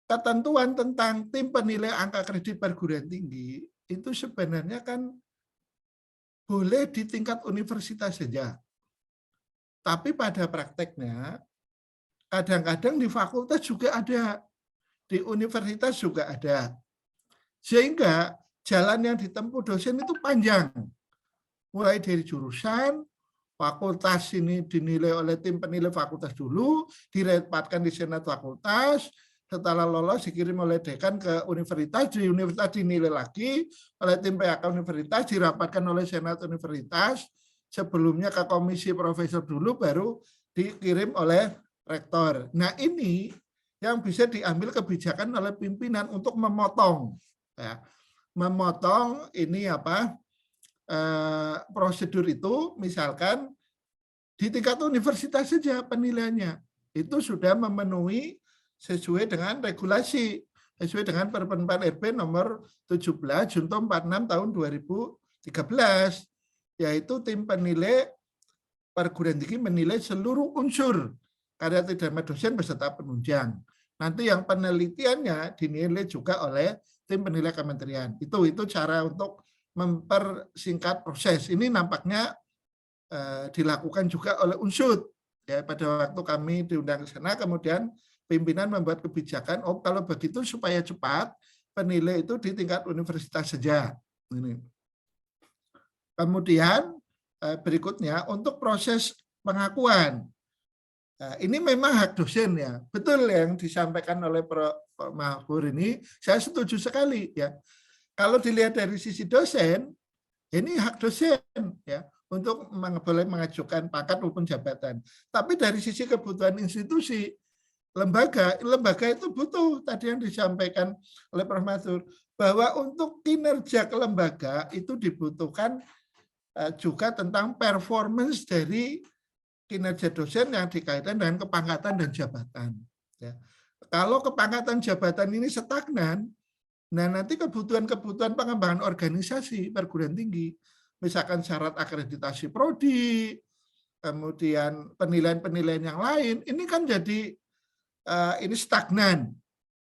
Ketentuan tentang tim penilai angka kredit perguruan tinggi itu sebenarnya kan boleh di tingkat universitas saja. Tapi pada prakteknya kadang-kadang di fakultas juga ada, di universitas juga ada. Sehingga jalan yang ditempuh dosen itu panjang. Mulai dari jurusan, fakultas ini dinilai oleh tim penilai fakultas dulu, direpatkan di senat fakultas, setelah lolos dikirim oleh dekan ke universitas, di universitas dinilai lagi oleh tim PAK universitas, dirapatkan oleh senat universitas, sebelumnya ke komisi profesor dulu, baru dikirim oleh rektor. Nah ini yang bisa diambil kebijakan oleh pimpinan untuk memotong, ya, memotong ini prosedur itu, misalkan di tingkat universitas saja penilaiannya itu sudah memenuhi sesuai dengan regulasi, sesuai dengan Permen RB nomor 17 Junto 46 tahun 2013, yaitu tim penilai perguruan tinggi menilai seluruh unsur karya tidak dosen beserta penunjang. Nanti yang penelitiannya dinilai juga oleh tim penilai kementerian. Itu cara untuk mempersingkat proses. Ini nampaknya dilakukan juga oleh UNSUD. Ya, pada waktu kami diundang ke sana, kemudian pimpinan membuat kebijakan, kalau begitu supaya cepat, penilai itu di tingkat universitas saja. Ini. Kemudian berikutnya untuk proses pengakuan. Ini memang hak dosen ya. Betul yang disampaikan oleh Pak Mahfur ini, saya setuju sekali ya. Kalau dilihat dari sisi dosen, ini hak dosen ya untuk boleh mengajukan pangkat maupun jabatan. Tapi dari sisi kebutuhan institusi, lembaga itu butuh tadi yang disampaikan oleh Prof. Mansur, bahwa untuk kinerja kelembaga itu dibutuhkan juga tentang performance dari kinerja dosen yang dikaitkan dengan kepangkatan dan jabatan. Ya. Kalau kepangkatan jabatan ini stagnan, nah nanti kebutuhan pengembangan organisasi perguruan tinggi, misalkan syarat akreditasi prodi, kemudian penilaian-penilaian yang lain, ini kan jadi ini stagnan.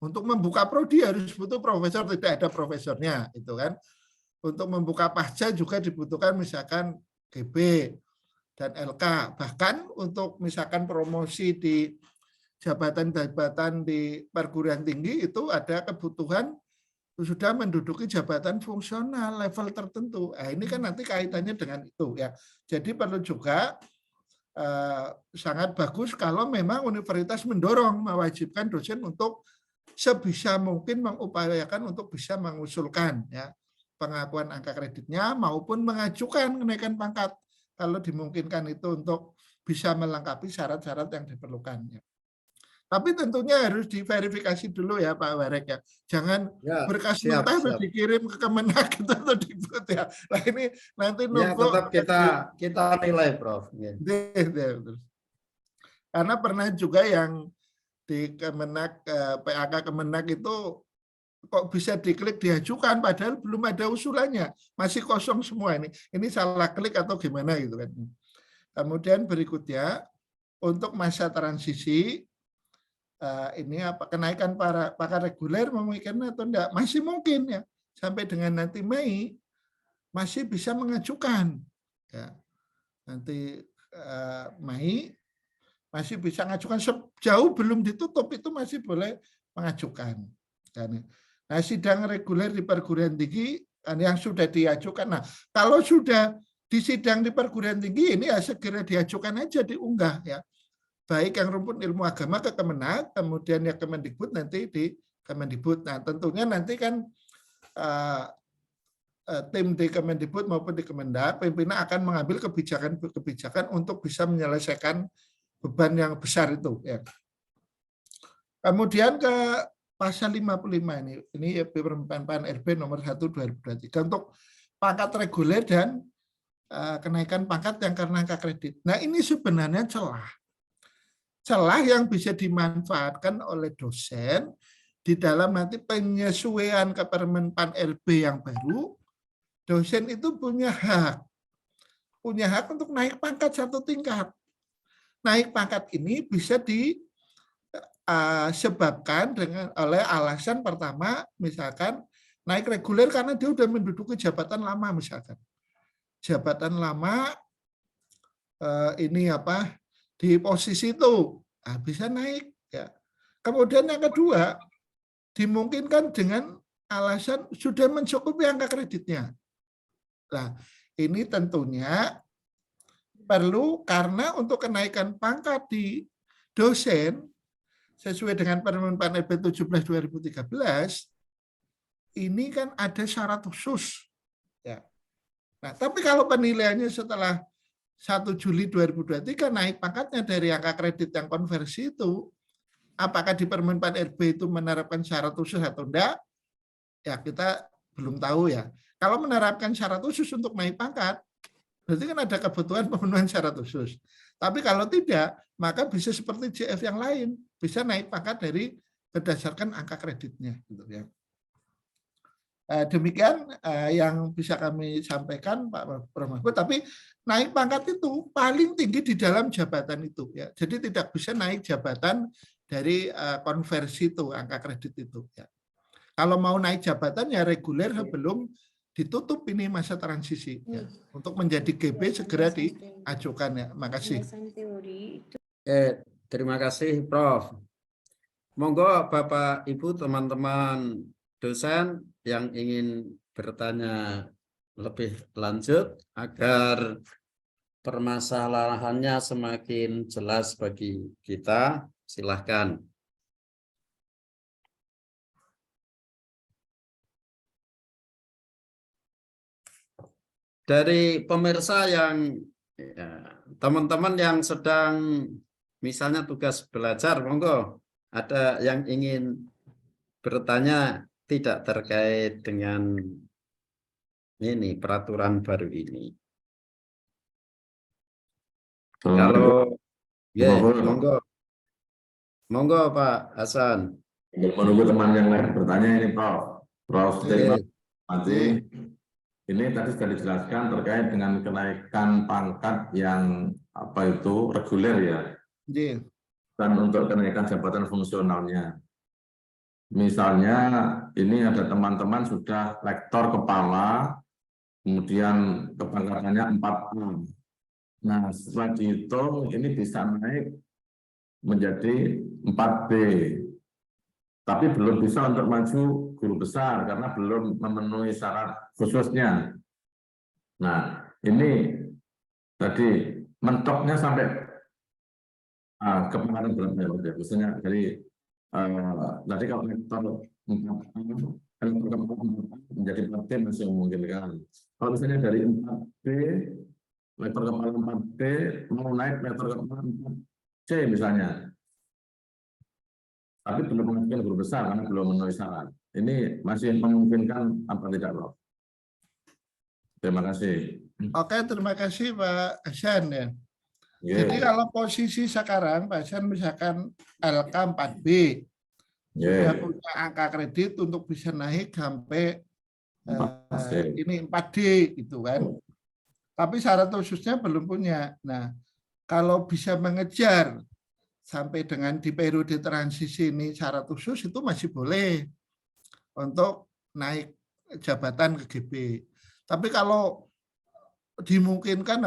Untuk membuka prodi harus butuh profesor, tidak ada profesornya, itu kan. Untuk membuka pasca juga dibutuhkan misalkan GB dan LK. Bahkan untuk misalkan promosi di jabatan-jabatan di perguruan tinggi itu ada kebutuhan sudah menduduki jabatan fungsional level tertentu. Ini kan nanti kaitannya dengan itu ya. Jadi perlu juga sangat bagus kalau memang universitas mendorong, mewajibkan dosen untuk sebisa mungkin mengupayakan untuk bisa mengusulkan ya pengakuan angka kreditnya maupun mengajukan kenaikan pangkat kalau dimungkinkan itu untuk bisa melengkapi syarat-syarat yang diperlukan. Ya. Tapi tentunya harus diverifikasi dulu ya Pak Warek ya. Jangan berkas mentah dikirim ke Kemenak gitu atau Dikbud ya. Nah ini nanti nunggu. Ya tetap kita nilai Prof. Karena pernah juga yang di Kemenak, PAK Kemenak itu kok bisa diklik diajukan padahal belum ada usulannya, masih kosong semua ini. Ini salah klik atau gimana gitu kan. Kemudian berikutnya untuk masa transisi ini kenaikan para pangkat reguler memungkinkan atau enggak? Masih mungkin ya. Sampai dengan nanti Mei masih bisa mengajukan. Ya. Nanti Mei masih bisa mengajukan, sejauh belum ditutup itu masih boleh mengajukan. Nah, sidang reguler di perguruan tinggi yang sudah diajukan. Nah, kalau sudah di sidang di perguruan tinggi ini ya segera diajukan aja, diunggah ya. baik yang rumpun ilmu agama ke Kemenak, kemudian ya Kemendikbud nanti di Kemendikbud. Nah, tentunya nanti kan tim di Kemendikbud maupun di Kemendak, pimpinan akan mengambil kebijakan untuk bisa menyelesaikan beban yang besar itu. Ya. Kemudian ke pasal 55 ini Permen RB nomor 1/2023 untuk pangkat reguler dan kenaikan pangkat yang karena angka kredit. Nah, ini sebenarnya celah yang bisa dimanfaatkan oleh dosen di dalam nanti penyesuaian ke Permen RB yang baru. Dosen itu punya hak untuk naik pangkat 1 tingkat. Naik pangkat ini bisa disebabkan oleh alasan pertama, misalkan naik reguler karena dia sudah menduduki jabatan lama, misalkan jabatan lama di posisi itu, bisa naik. Ya. Kemudian yang kedua, dimungkinkan dengan alasan sudah mencukupi angka kreditnya. Nah, ini tentunya perlu karena untuk kenaikan pangkat di dosen sesuai dengan Permen RB 17/2013 ini kan ada syarat khusus. Ya. Nah, tapi kalau penilaiannya setelah 1 Juli 2023 naik pangkatnya dari angka kredit yang konversi itu, apakah di Permen RB itu menerapkan syarat khusus atau enggak? Ya kita belum tahu ya. Kalau menerapkan syarat khusus untuk naik pangkat, berarti kan ada kebutuhan pemenuhan syarat khusus. Tapi kalau tidak, maka bisa seperti JF yang lain, bisa naik pangkat dari berdasarkan angka kreditnya. Gitu ya. Demikian yang bisa kami sampaikan Pak Prof. Mahfud. Tapi naik pangkat itu paling tinggi di dalam jabatan itu. Ya. Jadi tidak bisa naik jabatan dari konversi itu, angka kredit itu. Ya. Kalau mau naik jabatan ya reguler sebelum ditutup ini masa transisi ya. Untuk menjadi GB segera diajukan ya. Makasih. Terima kasih Prof. Monggo Bapak Ibu teman-teman dosen yang ingin bertanya lebih lanjut agar permasalahannya semakin jelas bagi kita, silahkan. Dari pemirsa yang teman-teman yang sedang misalnya tugas belajar, monggo ada yang ingin bertanya tidak terkait dengan ini peraturan baru ini. Kalau ya, monggo Pak Hasan. Menunggu teman yang lain bertanya ini Prof. Nanti ini tadi sudah dijelaskan terkait dengan kenaikan pangkat yang reguler ya. Dan untuk kenaikan jabatan fungsionalnya. Misalnya ini ada teman-teman sudah lektor kepala, kemudian kepangkatannya 4A. Nah, setelah dihitung ini bisa naik menjadi 4B. Tapi belum bisa untuk maju guru besar karena belum memenuhi syarat khususnya. Nah, ini tadi mentoknya sampai kepangkatan berapa ya? Misalnya dari tadi kalau lektor menjadi 4B masih memungkinkan. Kalau misalnya dari 4B, lektor kepala 4B mau naik lektor kepala 4C misalnya. Tapi belum memungkinkan guru besar karena belum memenuhi syarat. Ini masih memungkinkan apa tidak, Prof? Terima kasih. Oke, terima kasih Pak Hasan ya. Jadi kalau posisi sekarang Pak Hasan misalkan LK 4B sudah punya angka kredit untuk bisa naik sampai ini 4D gitu kan. Tapi syarat khususnya belum punya. Nah, kalau bisa mengejar sampai dengan di periode transisi ini syarat khusus itu masih boleh untuk naik jabatan ke GB. Tapi kalau dimungkinkan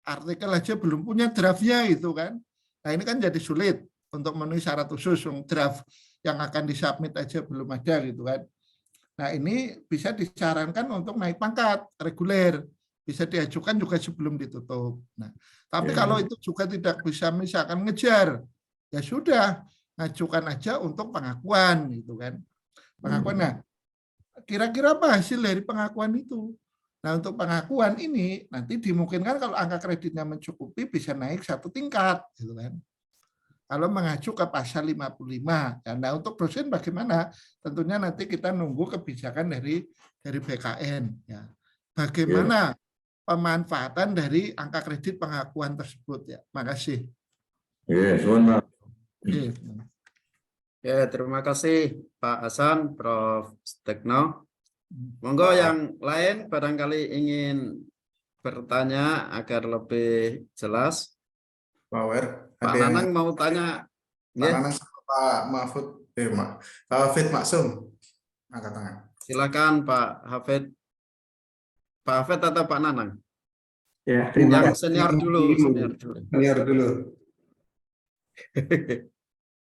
artikel aja belum punya draftnya itu kan. Nah ini kan jadi sulit untuk memenuhi syarat khusus. Draft yang akan disubmit aja belum ada gitu kan. Nah ini bisa disarankan untuk naik pangkat reguler. bisa diajukan juga sebelum ditutup. Nah, tapi Ya. kalau itu juga tidak bisa misalkan ngejar, ya sudah ngajukan aja untuk pengakuan gitu kan. Pengakuan. Nah, kira-kira apa hasil dari pengakuan itu? Nah, untuk pengakuan ini nanti dimungkinkan kalau angka kreditnya mencukupi bisa naik 1 tingkat gitu kan. Kalau mengacu ke pasal 55. Nah, untuk dosen bagaimana? Tentunya nanti kita nunggu kebijakan dari BKN ya. Bagaimana pemanfaatan dari angka kredit pengakuan tersebut ya. Makasih. Yes, Pak. Ya, terima kasih Pak Hasan, Prof. Stekno. Monggo yang lain barangkali ingin bertanya agar lebih jelas. Pak Wer, Pak Nanang mau tanya. Pak Nanang sama Pak Mahfud, Pak Hafid Maksum, angkat tangan. Silakan Pak Hafid. Pak Hafid atau Pak Nanang? Ya, terima Yang kasih. senior dulu. Senior dulu.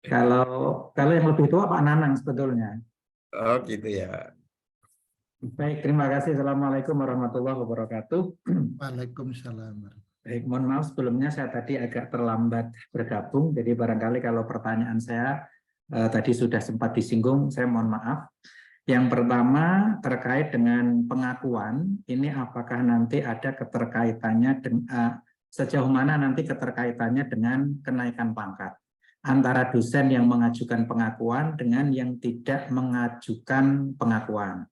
Kalau yang lebih tua Pak Nanang sebetulnya. Oh gitu ya. Baik, terima kasih. Assalamualaikum warahmatullahi wabarakatuh. Waalaikumsalam. Baik, mohon maaf sebelumnya saya tadi agak terlambat bergabung, jadi barangkali kalau pertanyaan saya tadi sudah sempat disinggung, saya mohon maaf. Yang pertama terkait dengan pengakuan, ini apakah nanti ada keterkaitannya sejauh mana nanti keterkaitannya dengan kenaikan pangkat antara dosen yang mengajukan pengakuan dengan yang tidak mengajukan pengakuan.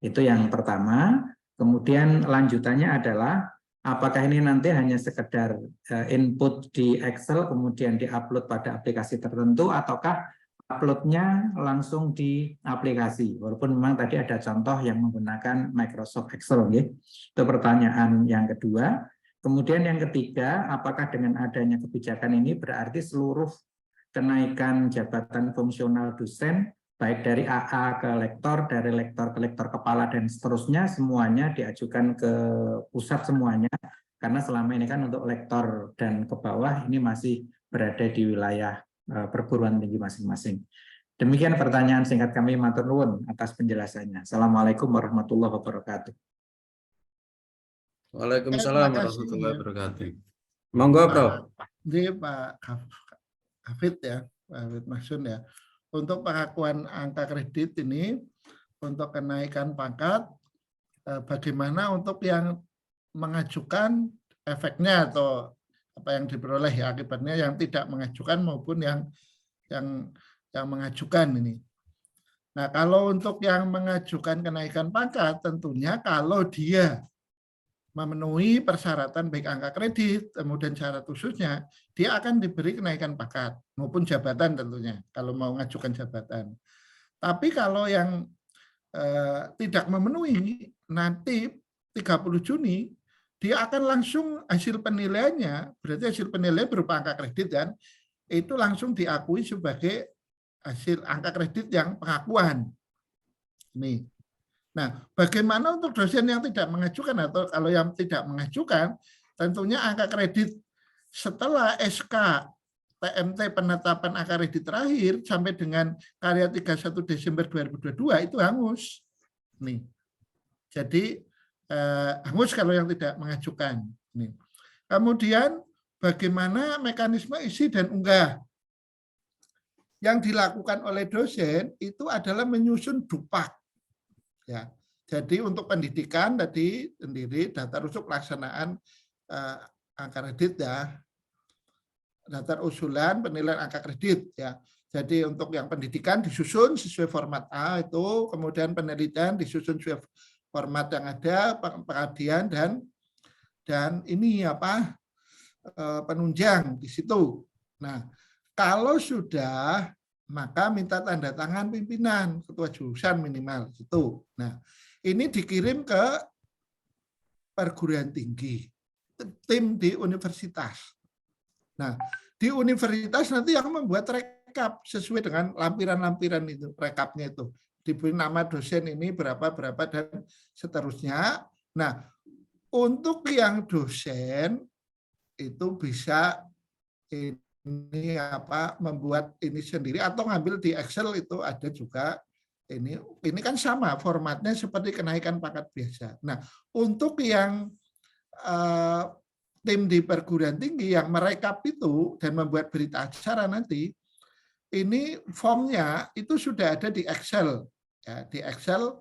Itu yang pertama. Kemudian lanjutannya adalah apakah ini nanti hanya sekedar input di Excel kemudian diupload pada aplikasi tertentu ataukah uploadnya langsung di aplikasi, walaupun memang tadi ada contoh yang menggunakan Microsoft Excel ya. Itu pertanyaan yang kedua. Kemudian yang ketiga, apakah dengan adanya kebijakan ini berarti seluruh kenaikan jabatan fungsional dosen baik dari AA ke lektor, dari lektor ke lektor kepala dan seterusnya semuanya diajukan ke pusat semuanya, karena selama ini kan untuk lektor dan ke bawah ini masih berada di wilayah perguruan tinggi masing-masing. Demikian pertanyaan singkat kami, matur nuwun atas penjelasannya. Assalamualaikum warahmatullahi wabarakatuh. Waalaikumsalam warahmatullahi wabarakatuh. Monggo, Prof. Ini Pak Hafid ya, Pak Hafid Maksum ya. Untuk pengakuan angka kredit ini, untuk kenaikan pangkat, bagaimana untuk yang mengajukan efeknya atau apa yang diperoleh ya akibatnya yang tidak mengajukan maupun yang mengajukan ini. Nah, kalau untuk yang mengajukan kenaikan pangkat, tentunya kalau dia memenuhi persyaratan baik angka kredit, kemudian syarat khususnya, dia akan diberi kenaikan pangkat maupun jabatan tentunya, kalau mau mengajukan jabatan. Tapi kalau yang tidak memenuhi, nanti 30 Juni, dia akan langsung hasil penilaiannya, berarti hasil penilaian berupa angka kredit kan, itu langsung diakui sebagai hasil angka kredit yang pengakuan. Nih. Nah, bagaimana untuk dosen yang tidak mengajukan atau kalau yang tidak mengajukan, tentunya angka kredit setelah SK TMT penetapan angka kredit terakhir sampai dengan karya 31 Desember 2022 itu hangus. Nih. Jadi hangus kalau yang tidak mengajukan. Nih. Kemudian bagaimana mekanisme isi dan unggah? Yang dilakukan oleh dosen itu adalah menyusun dupak. Ya, jadi untuk pendidikan tadi sendiri daftar usul pelaksanaan angka kredit ya, daftar usulan penilaian angka kredit ya. Jadi untuk yang pendidikan disusun sesuai format A itu, kemudian penelitian disusun sesuai format yang ada, pengabdian dan ini apa penunjang di situ. Nah, kalau sudah maka minta tanda tangan pimpinan, ketua jurusan minimal itu. Nah, ini dikirim ke perguruan tinggi, tim di universitas. Nah, di universitas nanti yang membuat rekap sesuai dengan lampiran-lampiran itu, rekapnya itu. Diberi nama dosen ini berapa dan seterusnya. Nah, untuk yang dosen itu bisa ini apa membuat ini sendiri atau ngambil di Excel itu ada juga ini kan sama formatnya seperti kenaikan pangkat biasa. Nah, untuk yang eh, tim di perguruan tinggi yang merekap itu dan membuat berita acara nanti, ini formnya itu sudah ada di Excel, ya, di Excel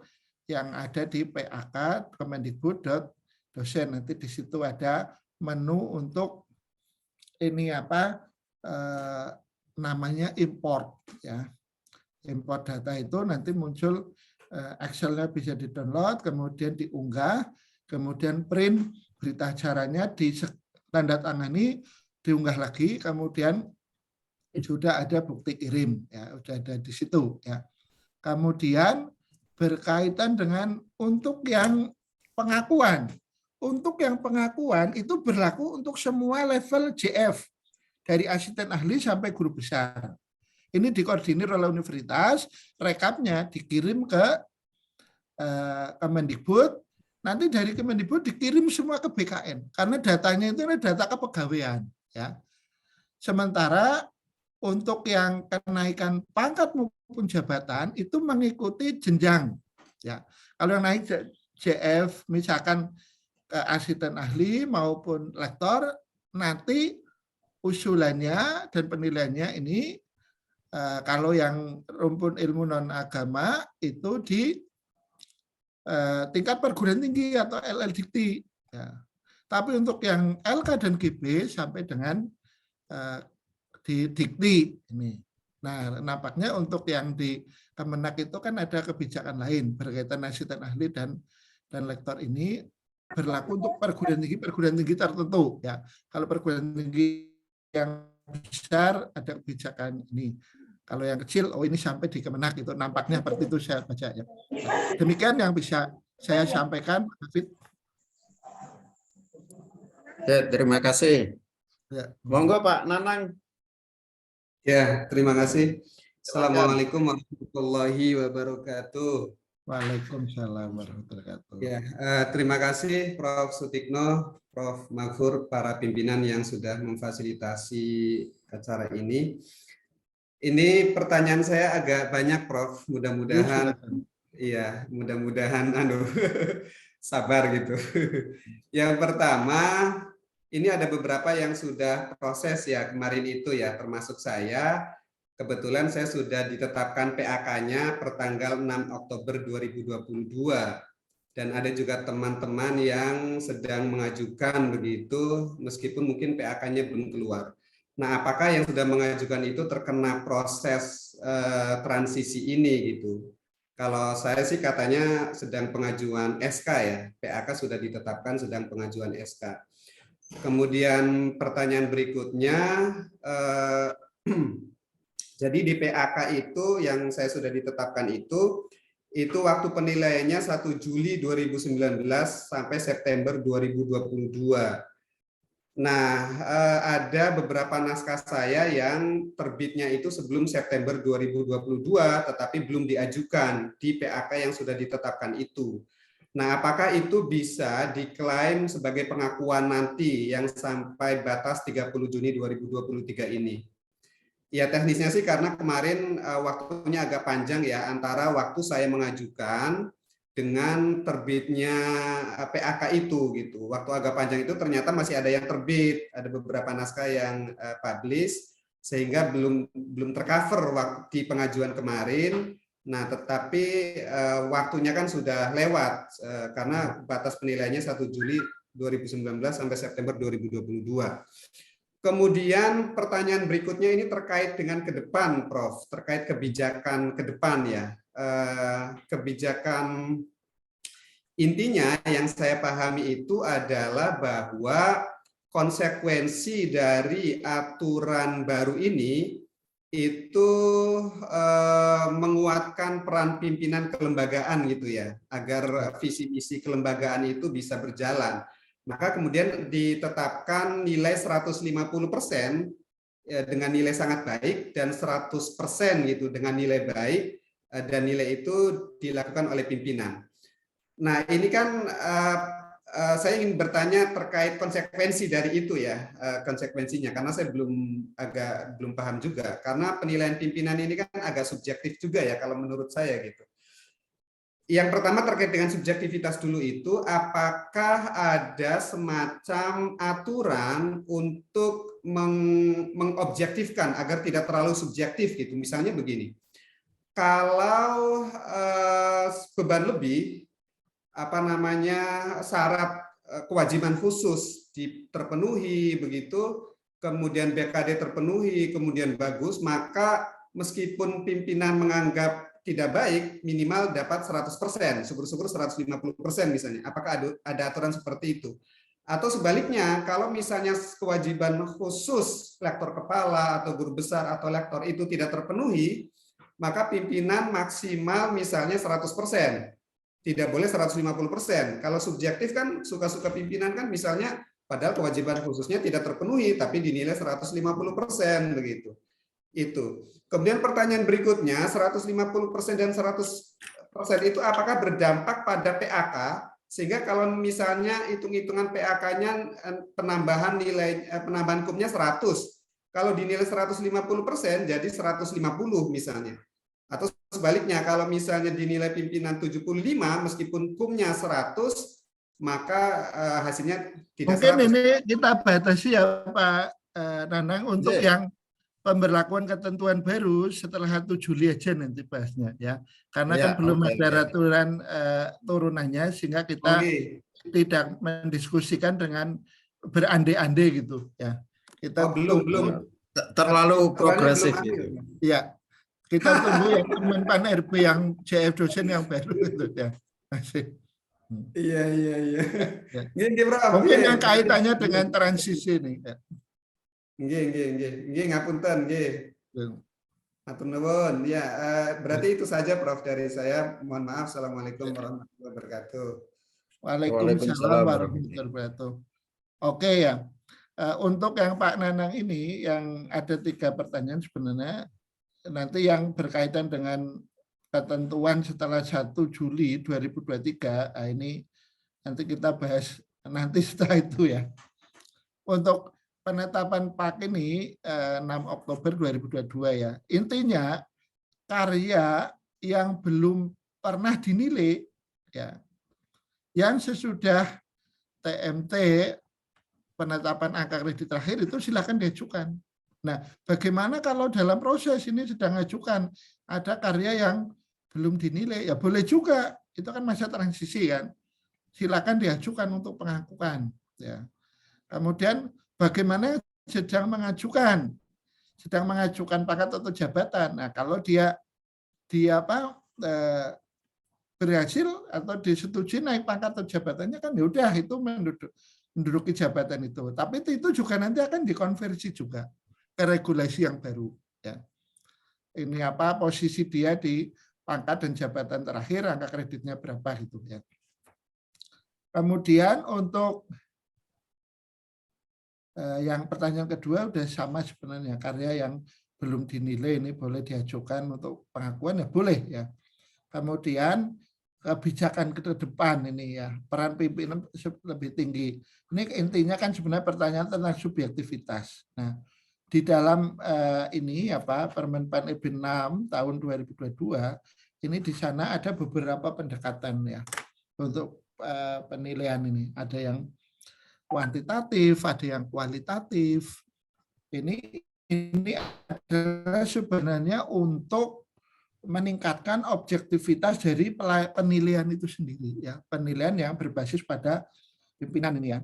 yang ada di PAK Kemendikbud.dosen. Nanti di situ ada menu untuk ini apa namanya import, ya. Import data itu nanti muncul Excel-nya bisa di-download, kemudian diunggah, kemudian print berita acaranya ditandatangani, diunggah lagi, kemudian sudah ada bukti kirim, ya, sudah ada di situ, ya. Kemudian berkaitan dengan untuk yang pengakuan. Untuk yang pengakuan itu berlaku untuk semua level JF, dari asisten ahli sampai guru besar. Ini dikoordinir oleh universitas, rekapnya dikirim ke Kemendikbud, nanti dari Kemendikbud dikirim semua ke BKN, karena datanya itu adalah data kepegawaian. Ya. Sementara untuk yang kenaikan pangkat maupun jabatan itu mengikuti jenjang. Ya. Kalau yang naik JF, misalkan ke asisten ahli maupun lektor, nanti usulannya dan penilaiannya ini kalau yang rumpun ilmu non agama itu di tingkat perguruan tinggi atau LL-Dikti. Ya. Tapi untuk yang LK dan GB sampai dengan di Dikti ini. Nah, nampaknya untuk yang di Kemenak itu kan ada kebijakan lain berkaitan asisten ahli dan lektor ini berlaku untuk perguruan tinggi tertentu. Ya, kalau perguruan tinggi yang besar ada kebijakan ini. Kalau yang kecil, oh ini sampai di Kemenak itu nampaknya seperti itu saya baca ya. Demikian yang bisa saya sampaikan, Pak David. Ya, terima kasih. Ya. Monggo Pak Nanang. Ya, terima kasih. Assalamualaikum warahmatullahi wabarakatuh. Waalaikumsalam warahmatullahi wabarakatuh. Ya, terima kasih Prof. Sutikno, Prof. Maghfur, para pimpinan yang sudah memfasilitasi acara ini. Ini pertanyaan saya agak banyak, Prof. Mudah-mudahan, iya, mudah-mudahan, sabar gitu. Yang pertama, ini ada beberapa yang sudah proses ya kemarin itu ya, termasuk saya. Kebetulan saya sudah ditetapkan PAK-nya per tanggal 6 Oktober 2022. Dan ada juga teman-teman yang sedang mengajukan begitu, meskipun mungkin PAK-nya belum keluar. Nah, apakah yang sudah mengajukan itu terkena proses transisi ini gitu? Kalau saya sih katanya sedang pengajuan SK ya, PAK sudah ditetapkan sedang pengajuan SK. Kemudian pertanyaan berikutnya, jadi di PAK itu yang saya sudah ditetapkan itu waktu penilaiannya 1 Juli 2019 sampai September 2022. Nah, ada beberapa naskah saya yang terbitnya itu sebelum September 2022, tetapi belum diajukan di PAK yang sudah ditetapkan itu. Nah, apakah itu bisa diklaim sebagai pengakuan nanti yang sampai batas 30 Juni 2023 ini? Ya, teknisnya sih karena kemarin waktunya agak panjang ya, antara waktu saya mengajukan dengan terbitnya PAK itu gitu. Waktu agak panjang itu ternyata masih ada yang terbit, ada beberapa naskah yang publish sehingga belum tercover waktu di pengajuan kemarin. Nah, tetapi waktunya kan sudah lewat karena batas penilaiannya 1 Juli 2019 sampai September 2022. Kemudian pertanyaan berikutnya ini terkait dengan ke depan, Prof. Terkait kebijakan ke depan ya. Kebijakan intinya yang saya pahami itu adalah bahwa konsekuensi dari aturan baru ini itu menguatkan peran pimpinan kelembagaan gitu ya, agar visi misi kelembagaan itu bisa berjalan. Maka kemudian ditetapkan nilai 150% dengan nilai sangat baik dan 100% gitu dengan nilai baik, dan nilai itu dilakukan oleh pimpinan. Nah, ini kan saya ingin bertanya terkait konsekuensi dari itu ya, konsekuensinya, karena saya belum paham juga, karena penilaian pimpinan ini kan agak subjektif juga ya kalau menurut saya gitu. Yang pertama terkait dengan subjektivitas dulu itu, apakah ada semacam aturan untuk mengobjektifkan agar tidak terlalu subjektif gitu. Misalnya begini, kalau beban lebih, syarat kewajiban khusus terpenuhi begitu, kemudian BKD terpenuhi, kemudian bagus, maka meskipun pimpinan menganggap tidak baik, minimal dapat 100%, syukur-syukur 150% misalnya. Apakah ada aturan seperti itu? Atau sebaliknya, kalau misalnya kewajiban khusus lektor kepala atau guru besar atau lektor itu tidak terpenuhi, maka pimpinan maksimal misalnya 100%. Tidak boleh 150%. Kalau subjektif kan suka-suka pimpinan kan misalnya padahal kewajiban khususnya tidak terpenuhi tapi dinilai 150% begitu. Itu. Kemudian pertanyaan berikutnya, 150% dan 100% itu apakah berdampak pada PAK? Sehingga kalau misalnya hitung-hitungan PAK-nya penambahan KUM-nya 100, kalau dinilai 150% jadi 150 misalnya. Atau sebaliknya, kalau misalnya dinilai pimpinan 75 meskipun KUM-nya 100, maka hasilnya tidak 100. Mungkin ini kita batasi ya Pak Nanang untuk yang pemberlakuan ketentuan baru setelah 1 Juli aja nanti bahasnya ya, karena kan belum ada aturan turunannya sehingga kita tidak mendiskusikan dengan berandai-andai gitu ya. Kita belum terlalu progresif gitu. Ya, kita tunggu yang Kemenpan RB yang JF dosen yang baru itu ya. Masih. Iya. Ya. Mungkin yang kaitannya dengan transisi ini. Ya. Nggih, ngapunten, nggih. Matur nuwun. Ya, berarti itu saja Prof dari saya. Mohon maaf. Assalamualaikum warahmatullahi wabarakatuh. Waalaikumsalam warahmatullahi wabarakatuh. Oke ya. Untuk yang Pak Nanang ini yang ada 3 pertanyaan sebenarnya nanti yang berkaitan dengan ketentuan setelah 1 Juli 2023. Ini nanti kita bahas nanti setelah itu ya. Untuk penetapan PAK ini 6 Oktober 2022 ya. Intinya karya yang belum pernah dinilai ya, yang sesudah TMT penetapan angka kredit terakhir itu silakan diajukan. Nah, bagaimana kalau dalam proses ini sedang ajukan ada karya yang belum dinilai, ya boleh juga. Itu kan masa transisi kan. Silakan diajukan untuk pengakuan ya. Kemudian bagaimana sedang mengajukan pangkat atau jabatan. Nah, kalau dia berhasil atau disetujui naik pangkat atau jabatannya kan ya udah itu menduduki jabatan itu. Tapi itu juga nanti akan dikonversi juga ke regulasi yang baru ya. Ini posisi dia di pangkat dan jabatan terakhir, angka kreditnya berapa gitu ya. Kemudian untuk yang pertanyaan kedua udah sama sebenarnya, karya yang belum dinilai ini boleh diajukan untuk pengakuan ya boleh ya. Kemudian kebijakan ke depan ini ya, peran pimpinan lebih tinggi. Ini intinya kan sebenarnya pertanyaan tentang subjektivitas. Nah, di dalam Permenpan EB 6 tahun 2022 ini di sana ada beberapa pendekatan ya untuk penilaian ini. Ada yang kuantitatif, ada yang kualitatif. Ini adalah sebenarnya untuk meningkatkan objektivitas dari penilaian itu sendiri ya, penilaian yang berbasis pada pimpinan ini ya.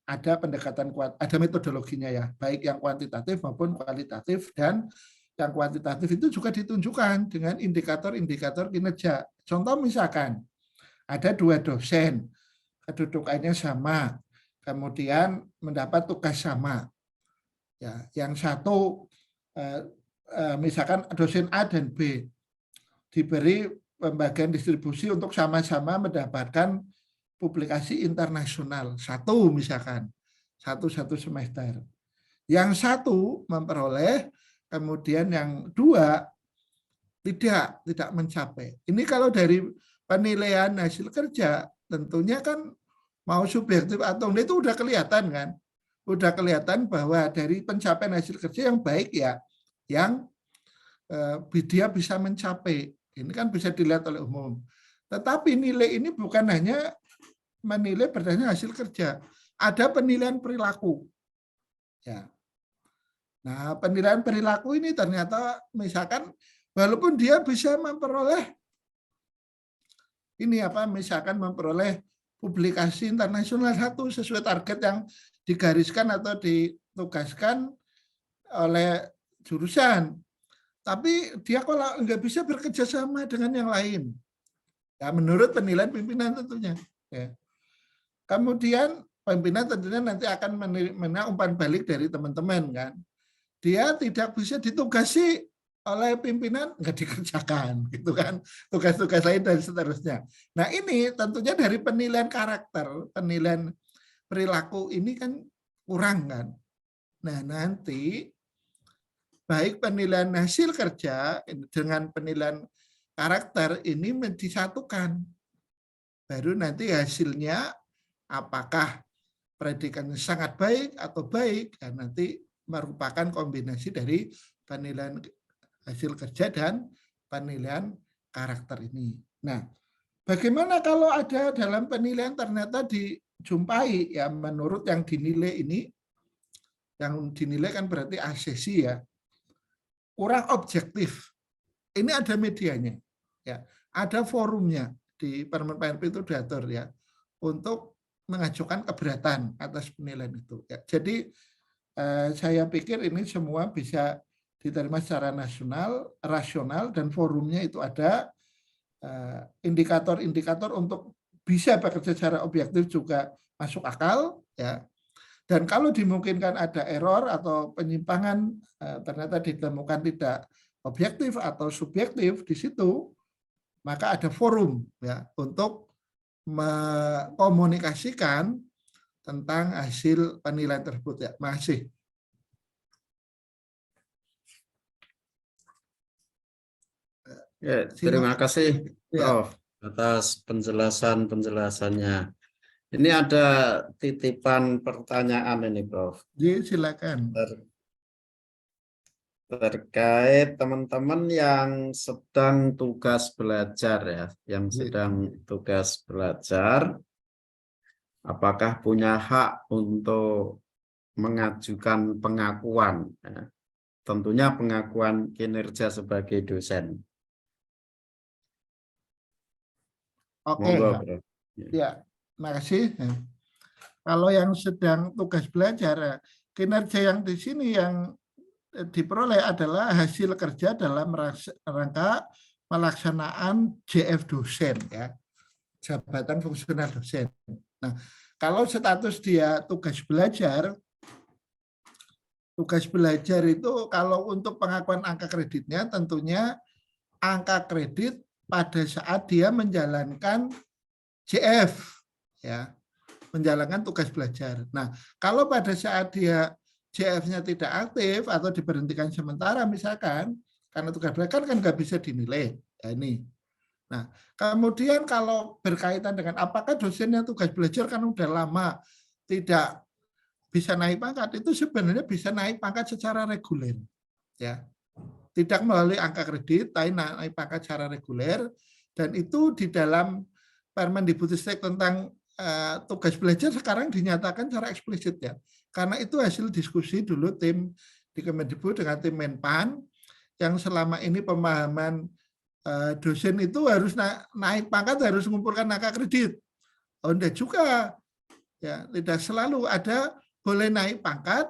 Ada pendekatan ada metodologinya ya, baik yang kuantitatif maupun kualitatif, dan yang kuantitatif itu juga ditunjukkan dengan indikator-indikator kinerja. Contoh misalkan ada 2 dosen, kedudukannya sama, kemudian mendapat tugas sama. Ya, yang satu misalkan dosen A dan B diberi pembagian distribusi untuk sama-sama mendapatkan publikasi internasional, satu misalkan, satu semester. Yang satu memperoleh, kemudian yang 2 tidak mencapai. Ini kalau dari penilaian hasil kerja, tentunya kan mau subjektif atau enggak itu udah kelihatan kan. Udah kelihatan bahwa dari pencapaian hasil kerja yang baik ya, yang dia bisa mencapai. Ini kan bisa dilihat oleh umum. Tetapi nilai ini bukan hanya menilai berdasarkan hasil kerja, ada penilaian perilaku. Ya. Nah, penilaian perilaku ini ternyata misalkan walaupun dia bisa memperoleh misalkan memperoleh publikasi internasional satu sesuai target yang digariskan atau ditugaskan oleh jurusan, tapi dia kalau nggak bisa bekerja sama dengan yang lain, ya menurut penilaian pimpinan tentunya. Ya. Kemudian pimpinan tentunya nanti akan menerima umpan balik dari teman-teman kan. Dia tidak bisa ditugasi oleh pimpinan, nggak dikerjakan gitu kan, tugas-tugas lain dan seterusnya. Nah ini tentunya dari penilaian karakter, penilaian perilaku ini kan kurang kan. Nah nanti baik penilaian hasil kerja dengan penilaian karakter ini disatukan, baru nanti hasilnya apakah predikannya sangat baik atau baik, dan nanti merupakan kombinasi dari penilaian hasil kerja dan penilaian karakter ini. Nah, bagaimana kalau ada dalam penilaian ternyata dijumpai ya menurut yang dinilai ini, yang dinilai kan berarti asesi ya, kurang objektif. Ini ada medianya, ya, ada forumnya di Permen PNP itu diatur ya untuk mengajukan keberatan atas penilaian itu. Ya. Jadi saya pikir ini semua bisa diterima secara rasional, dan forumnya itu ada indikator-indikator untuk bisa bekerja secara objektif juga masuk akal ya. Dan kalau dimungkinkan ada error atau penyimpangan ternyata ditemukan tidak objektif atau subjektif di situ, maka ada forum ya untuk mengkomunikasikan tentang hasil penilaian tersebut ya. Masih. Ya, terima kasih Prof atas penjelasannya. Ini ada titipan pertanyaan ini Prof. Silakan. Terkait teman-teman yang sedang tugas belajar ya, apakah punya hak untuk mengajukan pengakuan, ya. Tentunya pengakuan kinerja sebagai dosen. Oke, ya, makasih. Kalau yang sedang tugas belajar, kinerja yang di sini yang diperoleh adalah hasil kerja dalam rangka pelaksanaan JF dosen, ya, jabatan fungsional dosen. Nah, kalau status dia tugas belajar itu kalau untuk pengakuan angka kreditnya tentunya angka kredit pada saat dia menjalankan JF, ya, menjalankan tugas belajar. Nah, kalau pada saat dia JF-nya tidak aktif atau diberhentikan sementara misalkan, karena tugas belajar kan nggak bisa dinilai. Ya, ini. Nah, kemudian kalau berkaitan dengan apakah dosennya tugas belajar kan udah lama tidak bisa naik pangkat, itu sebenarnya bisa naik pangkat secara reguler. Ya. Tidak melalui angka kredit, tapi naik pangkat secara reguler, dan itu di dalam Permendikbudristek tentang tugas belajar sekarang dinyatakan secara eksplisit ya, karena itu hasil diskusi dulu tim di Kemendikbud dengan tim Menpan, yang selama ini pemahaman dosen itu harus naik pangkat harus mengumpulkan angka kredit. Oh, enggak juga, ya, tidak selalu ada boleh naik pangkat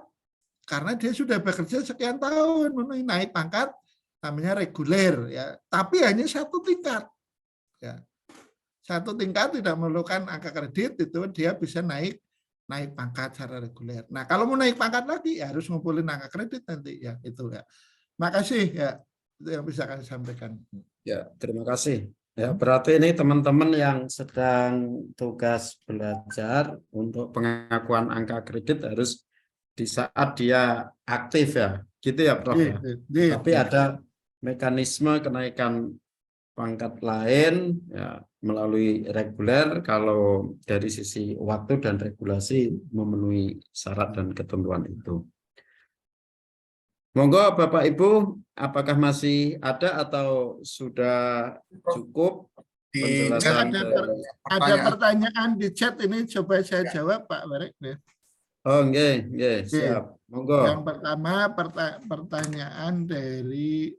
karena dia sudah bekerja sekian tahun, naik pangkat namanya reguler ya, tapi hanya satu tingkat ya, satu tingkat tidak memerlukan angka kredit, itu dia bisa naik pangkat secara reguler. Nah kalau mau naik pangkat lagi ya harus ngumpulin angka kredit nanti ya, itu ya. Makasih ya, itu yang bisa kami sampaikan. Ya, terima kasih. Ya, berarti ini teman-teman yang sedang tugas belajar untuk pengakuan angka kredit harus di saat dia aktif ya, gitu ya Prof. Tapi ada mekanisme kenaikan pangkat lain ya melalui reguler kalau dari sisi waktu dan regulasi memenuhi syarat dan ketentuan itu. Monggo Bapak Ibu, apakah masih ada atau sudah cukup? penjelasan Ada pertanyaan di chat ini, coba saya jawab Pak Warek. Oh, nggih, siap. Monggo. Yang pertama pertanyaan dari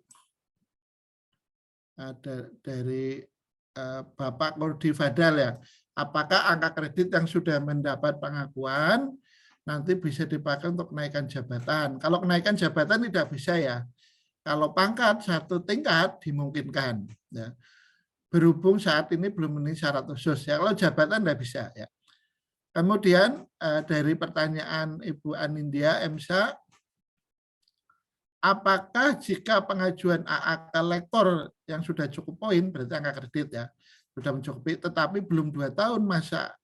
Bapak Kordi Fadal ya. Apakah angka kredit yang sudah mendapat pengakuan nanti bisa dipakai untuk kenaikan jabatan? Kalau kenaikan jabatan tidak bisa ya. Kalau pangkat satu tingkat dimungkinkan. Ya. Berhubung saat ini belum memenuhi syarat khusus. Ya. Kalau jabatan tidak bisa ya. Kemudian dari pertanyaan Ibu Anindya Emsa, apakah jika pengajuan AA kolektor yang sudah cukup poin, berarti angka kredit ya, sudah mencukupi, tetapi belum 2 tahun masa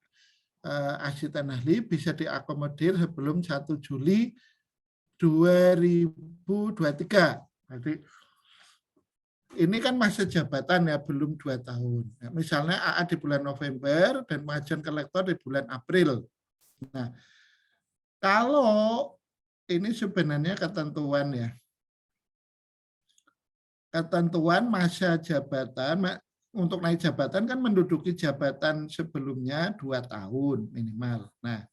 asisten ahli bisa diakomodir sebelum 1 Juli 2023. Jadi ini kan masa jabatan ya, belum 2 tahun. Ya, misalnya AA di bulan November dan pengajuan kolektor di bulan April. Nah, kalau ini sebenarnya ketentuan ya, ketentuan masa jabatan untuk naik jabatan kan menduduki jabatan sebelumnya 2 tahun minimal. Nah,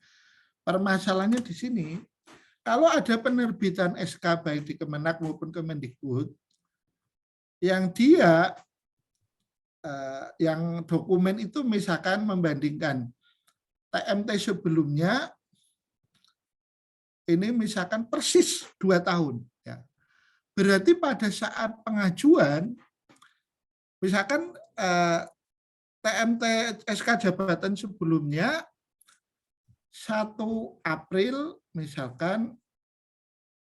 permasalahannya di sini, kalau ada penerbitan SK baik di Kemenak maupun Kemendikbud, yang yang dokumen itu misalkan membandingkan TMT sebelumnya, ini misalkan persis 2 tahun. Ya. Berarti pada saat pengajuan, misalkan TMT SK jabatan sebelumnya 1 April misalkan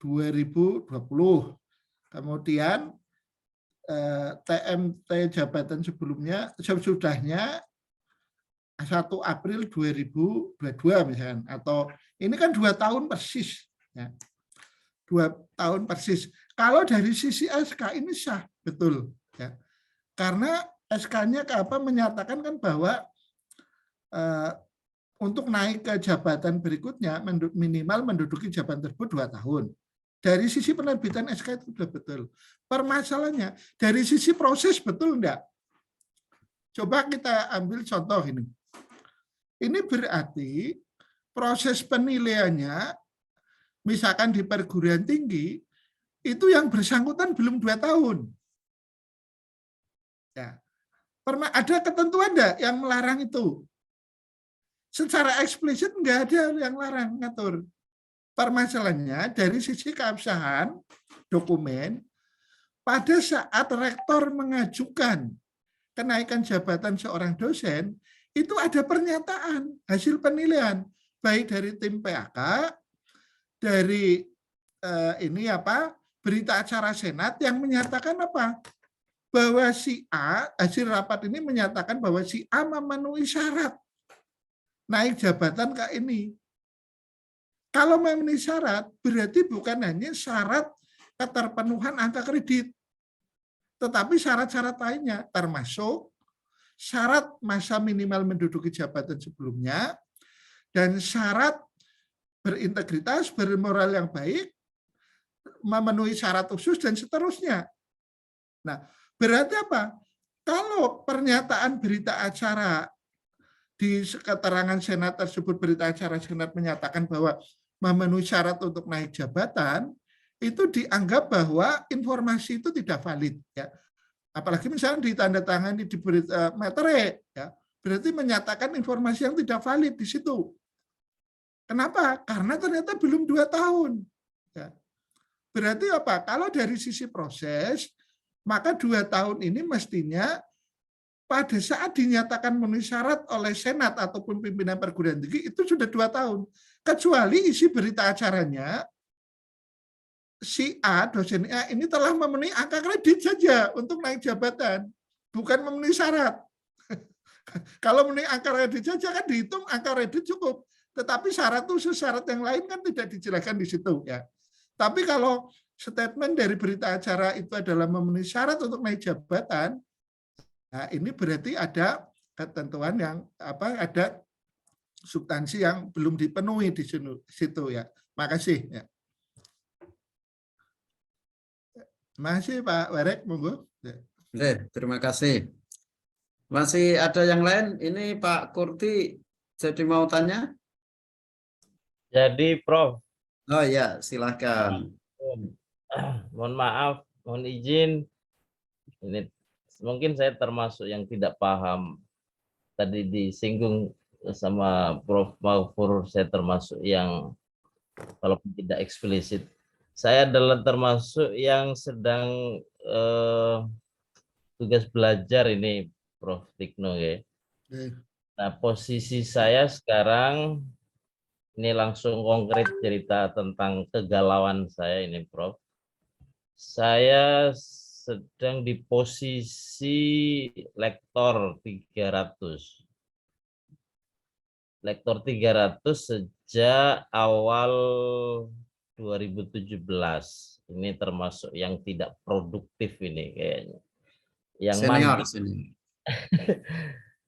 2020, kemudian TMT jabatan sebelumnya sesudahnya 1 April 2022 misalkan, atau ini kan 2 tahun persis ya. 2 tahun persis. Kalau dari sisi SK ini sah betul ya. Karena SK-nya menyatakan kan bahwa untuk naik ke jabatan berikutnya minimal menduduki jabatan tersebut 2 tahun. Dari sisi penerbitan SK itu sudah betul. Permasalahannya dari sisi proses betul enggak? Coba kita ambil contoh ini. Ini berarti proses penilaiannya misalkan di perguruan tinggi itu yang bersangkutan belum 2 tahun. Ya. Ada ketentuan enggak yang melarang itu? Secara eksplisit enggak ada yang larang ngatur. Permasalahannya dari sisi keabsahan dokumen, pada saat rektor mengajukan kenaikan jabatan seorang dosen, itu ada pernyataan hasil penilaian baik dari tim PAK, dari berita acara Senat yang menyatakan apa? Bahwa si A, hasil rapat ini menyatakan bahwa si A memenuhi syarat naik jabatan ke ini. Kalau memenuhi syarat, berarti bukan hanya syarat keterpenuhan angka kredit, tetapi syarat-syarat lainnya, termasuk syarat masa minimal menduduki jabatan sebelumnya, dan syarat berintegritas, bermoral yang baik, memenuhi syarat khusus, dan seterusnya. Nah, berarti apa? Kalau pernyataan berita acara di keterangan Senat tersebut, berita acara Senat menyatakan bahwa memenuhi syarat untuk naik jabatan, itu dianggap bahwa informasi itu tidak valid ya. Apalagi misalnya ditandatangani di berita metere ya, berarti menyatakan informasi yang tidak valid di situ. Kenapa? Karena ternyata belum 2 tahun. Ya. Berarti apa? Kalau dari sisi proses, maka 2 tahun ini mestinya pada saat dinyatakan memenuhi syarat oleh Senat ataupun pimpinan perguruan tinggi itu sudah 2 tahun. Kecuali isi berita acaranya, si A, dosen A ini telah memenuhi angka kredit saja untuk naik jabatan, bukan memenuhi syarat. Kalau memenuhi angka kredit saja kan dihitung angka kredit cukup, tetapi syarat khusus syarat yang lain kan tidak dijelaskan di situ ya. Tapi kalau statement dari berita acara itu adalah memenuhi syarat untuk naik jabatan, nah ini berarti ada ketentuan yang ada substansi yang belum dipenuhi di situ ya. Makasih ya. Masih Pak Warek, monggo. Terima kasih. Masih ada yang lain? Ini Pak Kurti jadi mau tanya? Jadi Prof, Oh ya, silakan. mohon maaf, mohon izin, ini mungkin saya termasuk yang tidak paham. Tadi disinggung sama Prof Mahfur, saya termasuk yang walaupun tidak eksplisit, saya adalah termasuk yang sedang tugas belajar ini Prof Tikno ya. Nah, posisi saya sekarang ini langsung konkret cerita tentang kegalauan saya ini, Prof. Saya sedang di posisi lektor 300. Lektor 300 sejak awal 2017. Ini termasuk yang tidak produktif ini kayaknya. Yang Senior mandek. sini.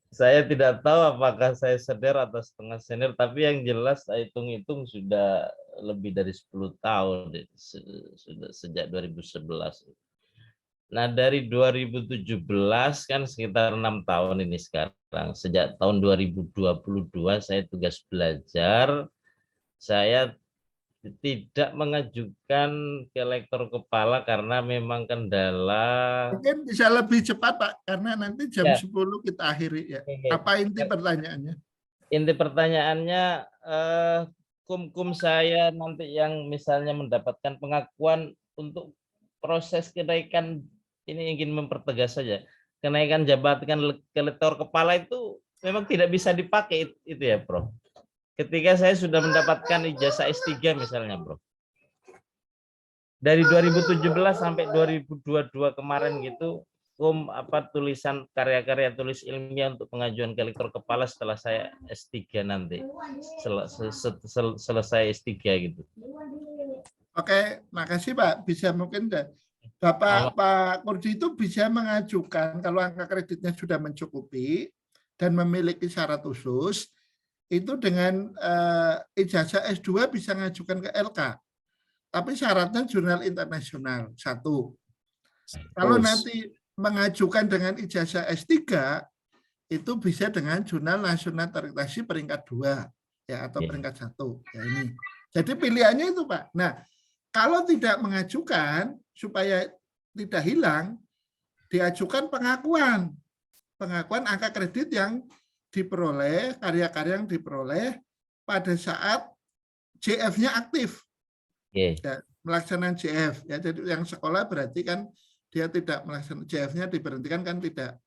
Saya tidak tahu apakah saya senior atau setengah senior, tapi yang jelas saya hitung-hitung sudah lebih dari 10 tahun, sudah sejak 2011. Nah, dari 2017 kan sekitar 6 tahun ini sekarang. Sejak tahun 2022 saya tugas belajar, saya tidak mengajukan ke lektor kepala karena memang kendala. Mungkin bisa lebih cepat Pak, karena nanti jam Ya. 10 kita akhiri ya. Oke. Apa inti pertanyaannya? Inti pertanyaannya, kum saya nanti yang misalnya mendapatkan pengakuan untuk proses kenaikan, ini ingin mempertegas saja, kenaikan jabatan ke lektor kepala itu memang tidak bisa dipakai itu ya, Prof. Ketika saya sudah mendapatkan ijazah S3 misalnya, Bro. Dari 2017 sampai 2022 kemarin gitu, tulisan karya-karya tulis ilmiah untuk pengajuan ke lektor kepala setelah saya S3 nanti. Selesai S3 gitu. Oke, makasih Pak. Bisa mungkin Pak Kurdi itu bisa mengajukan kalau angka kreditnya sudah mencukupi dan memiliki syarat khusus, itu dengan ijazah S2 bisa mengajukan ke LK. Tapi syaratnya jurnal internasional, 1. Kalau nanti mengajukan dengan ijazah S3, itu bisa dengan jurnal nasional terakreditasi peringkat 2 ya, atau peringkat 1. Ya, ini. Jadi pilihannya itu Pak. Nah, kalau tidak mengajukan, supaya tidak hilang, diajukan pengakuan angka kredit yang diperoleh, karya-karya yang diperoleh pada saat JF-nya aktif. Ya, melaksanakan JF. Ya, jadi yang sekolah berarti kan dia tidak melaksanakan JF-nya, diberhentikan kan tidak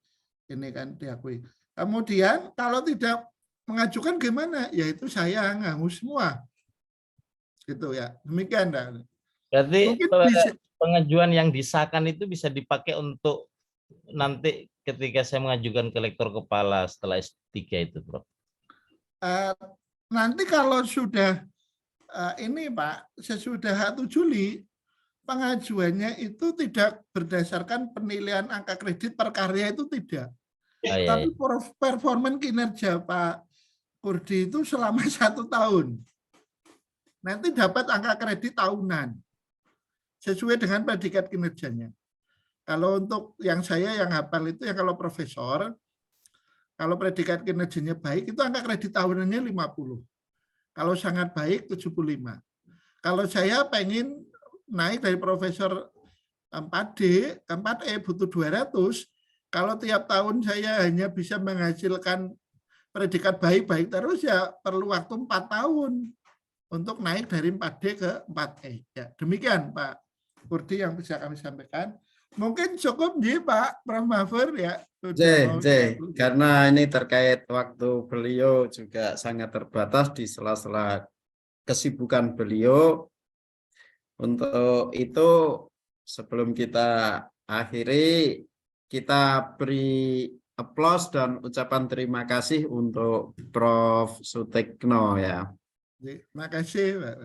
ini kan diakui. Kemudian kalau tidak mengajukan gimana? Yaitu saya nganggu semua. Gitu ya. Demikian. Berarti bisa, pengajuan yang disahkan itu bisa dipakai untuk nanti ketika saya mengajukan ke lektor kepala setelah S3 itu, Prof. Nanti kalau sudah ini Pak, sesudah 1 Juli, pengajuannya itu tidak berdasarkan penilaian angka kredit per karya, itu tidak. Tapi performan kinerja Pak Kurdi itu selama 1 tahun. Nanti dapat angka kredit tahunan sesuai dengan predikat kinerjanya. Kalau untuk yang saya yang hafal itu ya, kalau profesor, kalau predikat kinerjanya baik itu angka kredit tahunannya 50. Kalau sangat baik 75. Kalau saya pengen naik dari profesor 4D ke 4E butuh 200. Kalau tiap tahun saya hanya bisa menghasilkan predikat baik-baik terus, ya perlu waktu 4 tahun untuk naik dari 4D ke 4E. Ya, demikian Pak Kurdi yang bisa kami sampaikan. Mungkin cukup nih Pak Prof Mahfur ya. Karena ini terkait waktu beliau juga sangat terbatas di sela-sela kesibukan beliau. Untuk itu sebelum kita akhiri, kita beri aplaus dan ucapan terima kasih untuk Prof Sutikno ya. Terima kasih Pak.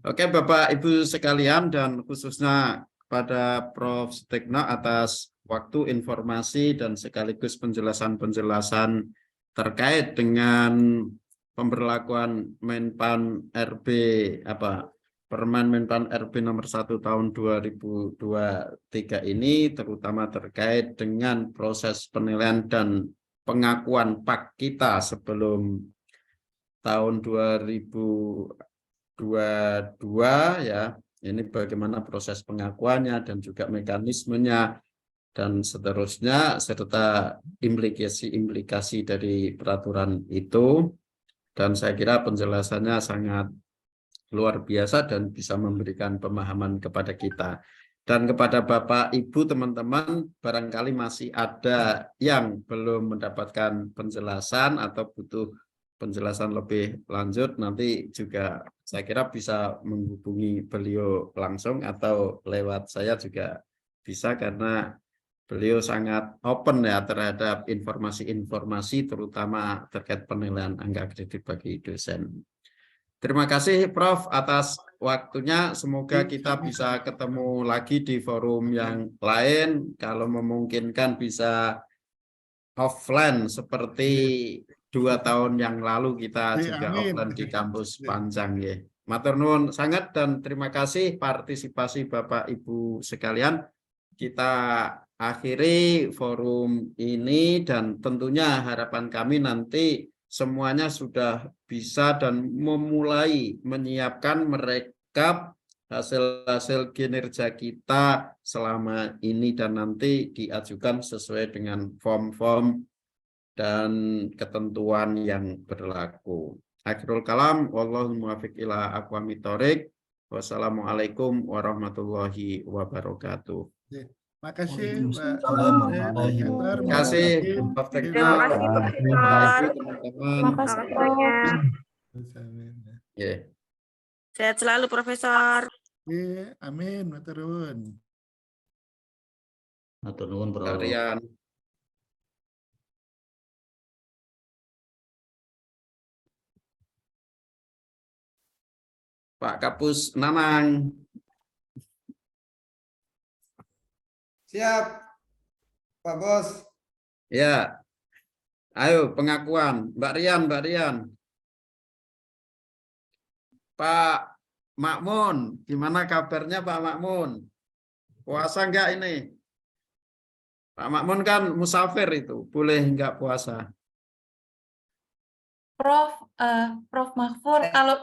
Oke Bapak Ibu sekalian, dan khususnya kepada Prof Sutikno atas waktu, informasi, dan sekaligus penjelasan-penjelasan terkait dengan pemberlakuan Menpan RB Permen Menpan RB nomor 1 tahun 2023 ini terutama terkait dengan proses penilaian dan pengakuan PAK kita sebelum tahun 2022 ya. Ini bagaimana proses pengakuannya dan juga mekanismenya dan seterusnya serta implikasi dari peraturan itu, dan saya kira penjelasannya sangat luar biasa dan bisa memberikan pemahaman kepada kita. Dan kepada Bapak, Ibu, teman-teman, barangkali masih ada yang belum mendapatkan penjelasan atau butuh penjelasan lebih lanjut, nanti juga saya kira bisa menghubungi beliau langsung atau lewat saya juga bisa, karena beliau sangat open ya terhadap informasi-informasi terutama terkait penilaian angka kredit bagi dosen. Terima kasih Prof atas waktunya. Semoga kita bisa ketemu lagi di forum yang lain. Kalau memungkinkan bisa offline seperti 2 tahun yang lalu kita juga offline di kampus Panjang ya. Matur nuwun sangat dan terima kasih partisipasi Bapak Ibu sekalian. Kita akhiri forum ini dan tentunya harapan kami nanti semuanya sudah bisa dan memulai menyiapkan merekap hasil-hasil kinerja kita selama ini dan nanti diajukan sesuai dengan form-form dan ketentuan yang berlaku. Akhirul kalam, wallahul muwaffiq ila aqwamit thoriq. Wassalamualaikum warahmatullahi wabarakatuh. Makasih Pak. Terima kasih Prof. Tekno. Terima kasih Profesor. Teman-teman. Terima kasih banyak. Ya. Sehat selalu Profesor. Amin, matur nuwun. Matur nuwun, Prof. Kalian. Pak Kapus Nanang. Siap, Pak Bos. Ya, ayo pengakuan. Mbak Rian. Pak Makmun, gimana kabarnya Pak Makmun? Puasa enggak ini? Pak Makmun kan musafir itu, boleh enggak puasa? Prof Mahfur, kalau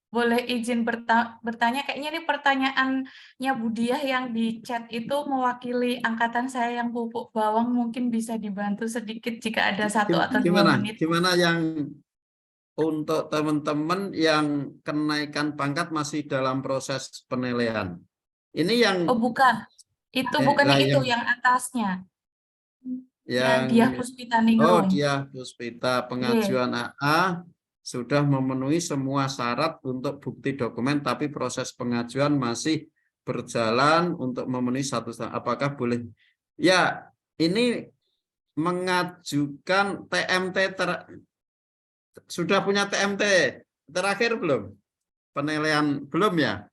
boleh izin bertanya, kayaknya ini pertanyaannya Budiah yang di chat itu mewakili angkatan saya yang pupuk bawang, mungkin bisa dibantu sedikit jika ada 1 atau 2 menit. Gimana yang untuk teman-teman yang kenaikan pangkat masih dalam proses penilaian? Ini yang bukan. Itu bukannya itu yang atasnya. Yang Diah Puspita Ningrum. Diah Puspita pengajuan AA sudah memenuhi semua syarat untuk bukti dokumen, tapi proses pengajuan masih berjalan untuk memenuhi satu. Apakah boleh? Ya, ini mengajukan TMT sudah punya TMT terakhir belum? Penilaian belum ya?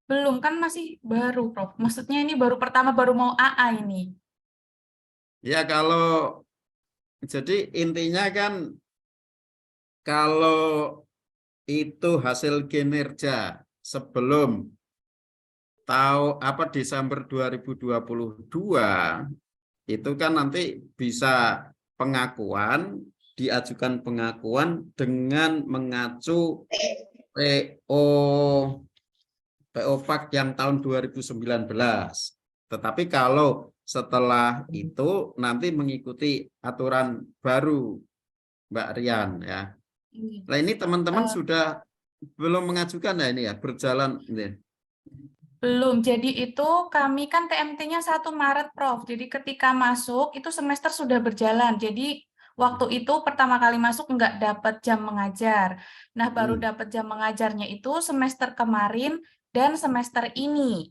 Belum, kan masih baru, Prof. Maksudnya ini baru mau AA ini. Ya, kalau jadi intinya kan kalau itu hasil kinerja sebelum Desember 2022 itu kan nanti bisa diajukan pengakuan dengan mengacu PO PAK yang tahun 2019. Tetapi kalau setelah itu nanti mengikuti aturan baru, Mbak Rian ya. Nah ini teman-teman sudah belum mengajukan ya ini ya, berjalan ini. Belum, jadi itu kami kan TMT-nya 1 Maret, Prof. Jadi ketika masuk itu semester sudah berjalan. Jadi waktu itu pertama kali masuk nggak dapat jam mengajar. Nah, baru dapat jam mengajarnya itu semester kemarin dan semester ini.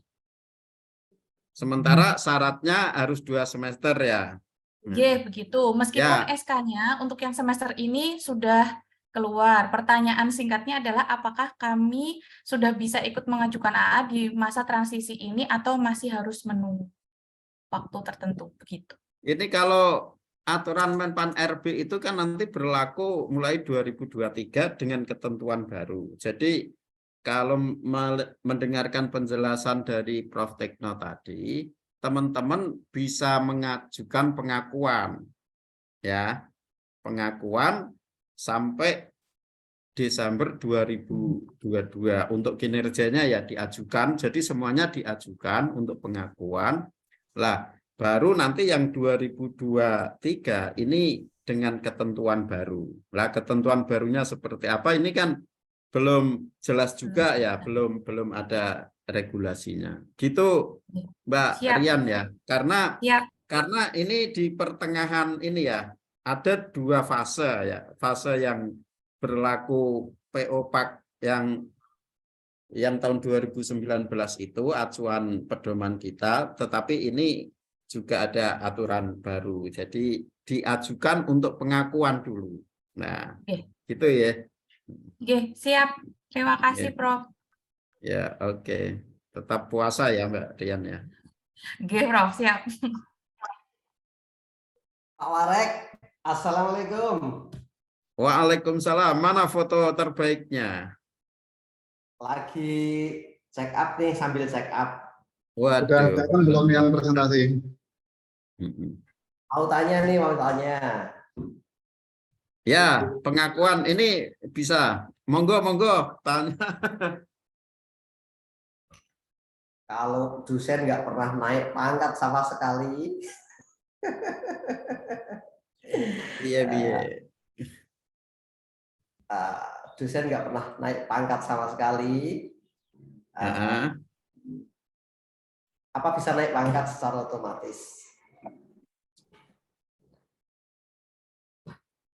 Sementara syaratnya harus 2 semester ya. Iya, begitu. Meskipun SK-nya untuk yang semester ini sudah keluar. Pertanyaan singkatnya adalah apakah kami sudah bisa ikut mengajukan AA di masa transisi ini atau masih harus menunggu waktu tertentu begitu. Ini kalau aturan Menpan RB itu kan nanti berlaku mulai 2023 dengan ketentuan baru. Jadi kalau mendengarkan penjelasan dari Prof. Tekno tadi, teman-teman bisa mengajukan pengakuan, ya, pengakuan sampai Desember 2022 untuk kinerjanya ya diajukan. Jadi semuanya diajukan untuk pengakuan. Lah, baru nanti yang 2023 ini dengan ketentuan baru. Lah, ketentuan barunya seperti apa? Ini kan belum jelas juga ya, belum ada regulasinya. Gitu, Mbak Siap. Rian ya. Karena Siap. ini di pertengahan ini ya, ada 2 fase ya. Fase yang berlaku PO-PAK yang tahun 2019 itu acuan pedoman kita, tetapi ini juga ada aturan baru. Jadi diajukan untuk pengakuan dulu. Nah, gitu ya. Oke, siap. Terima kasih, Prof. Ya, oke. Tetap puasa ya, Mbak Rian ya. Oke, Prof, siap. Pak Warek, Assalamualaikum. Waalaikumsalam. Mana foto terbaiknya? Lagi check up nih, sambil check up. Waduh. Udah datang belum yang presentasi? Mau tanya nih, mau tanya. Ya, pengakuan ini bisa. Monggo, monggo. Tanya. Kalau dosen nggak pernah naik pangkat sama sekali. Iya, iya. Dosen nggak pernah naik pangkat sama sekali. Apa bisa naik pangkat secara otomatis?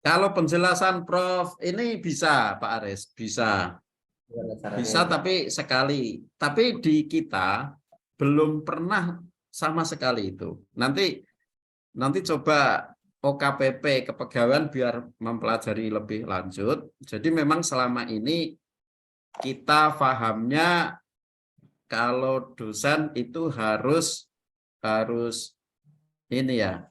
Kalau penjelasan Prof ini bisa, Pak Aris, bisa. Bisa tapi sekali. Tapi di kita belum pernah sama sekali itu. Nanti coba OKPP kepegawaian biar mempelajari lebih lanjut. Jadi memang selama ini kita pahamnya kalau dosen itu harus ini ya,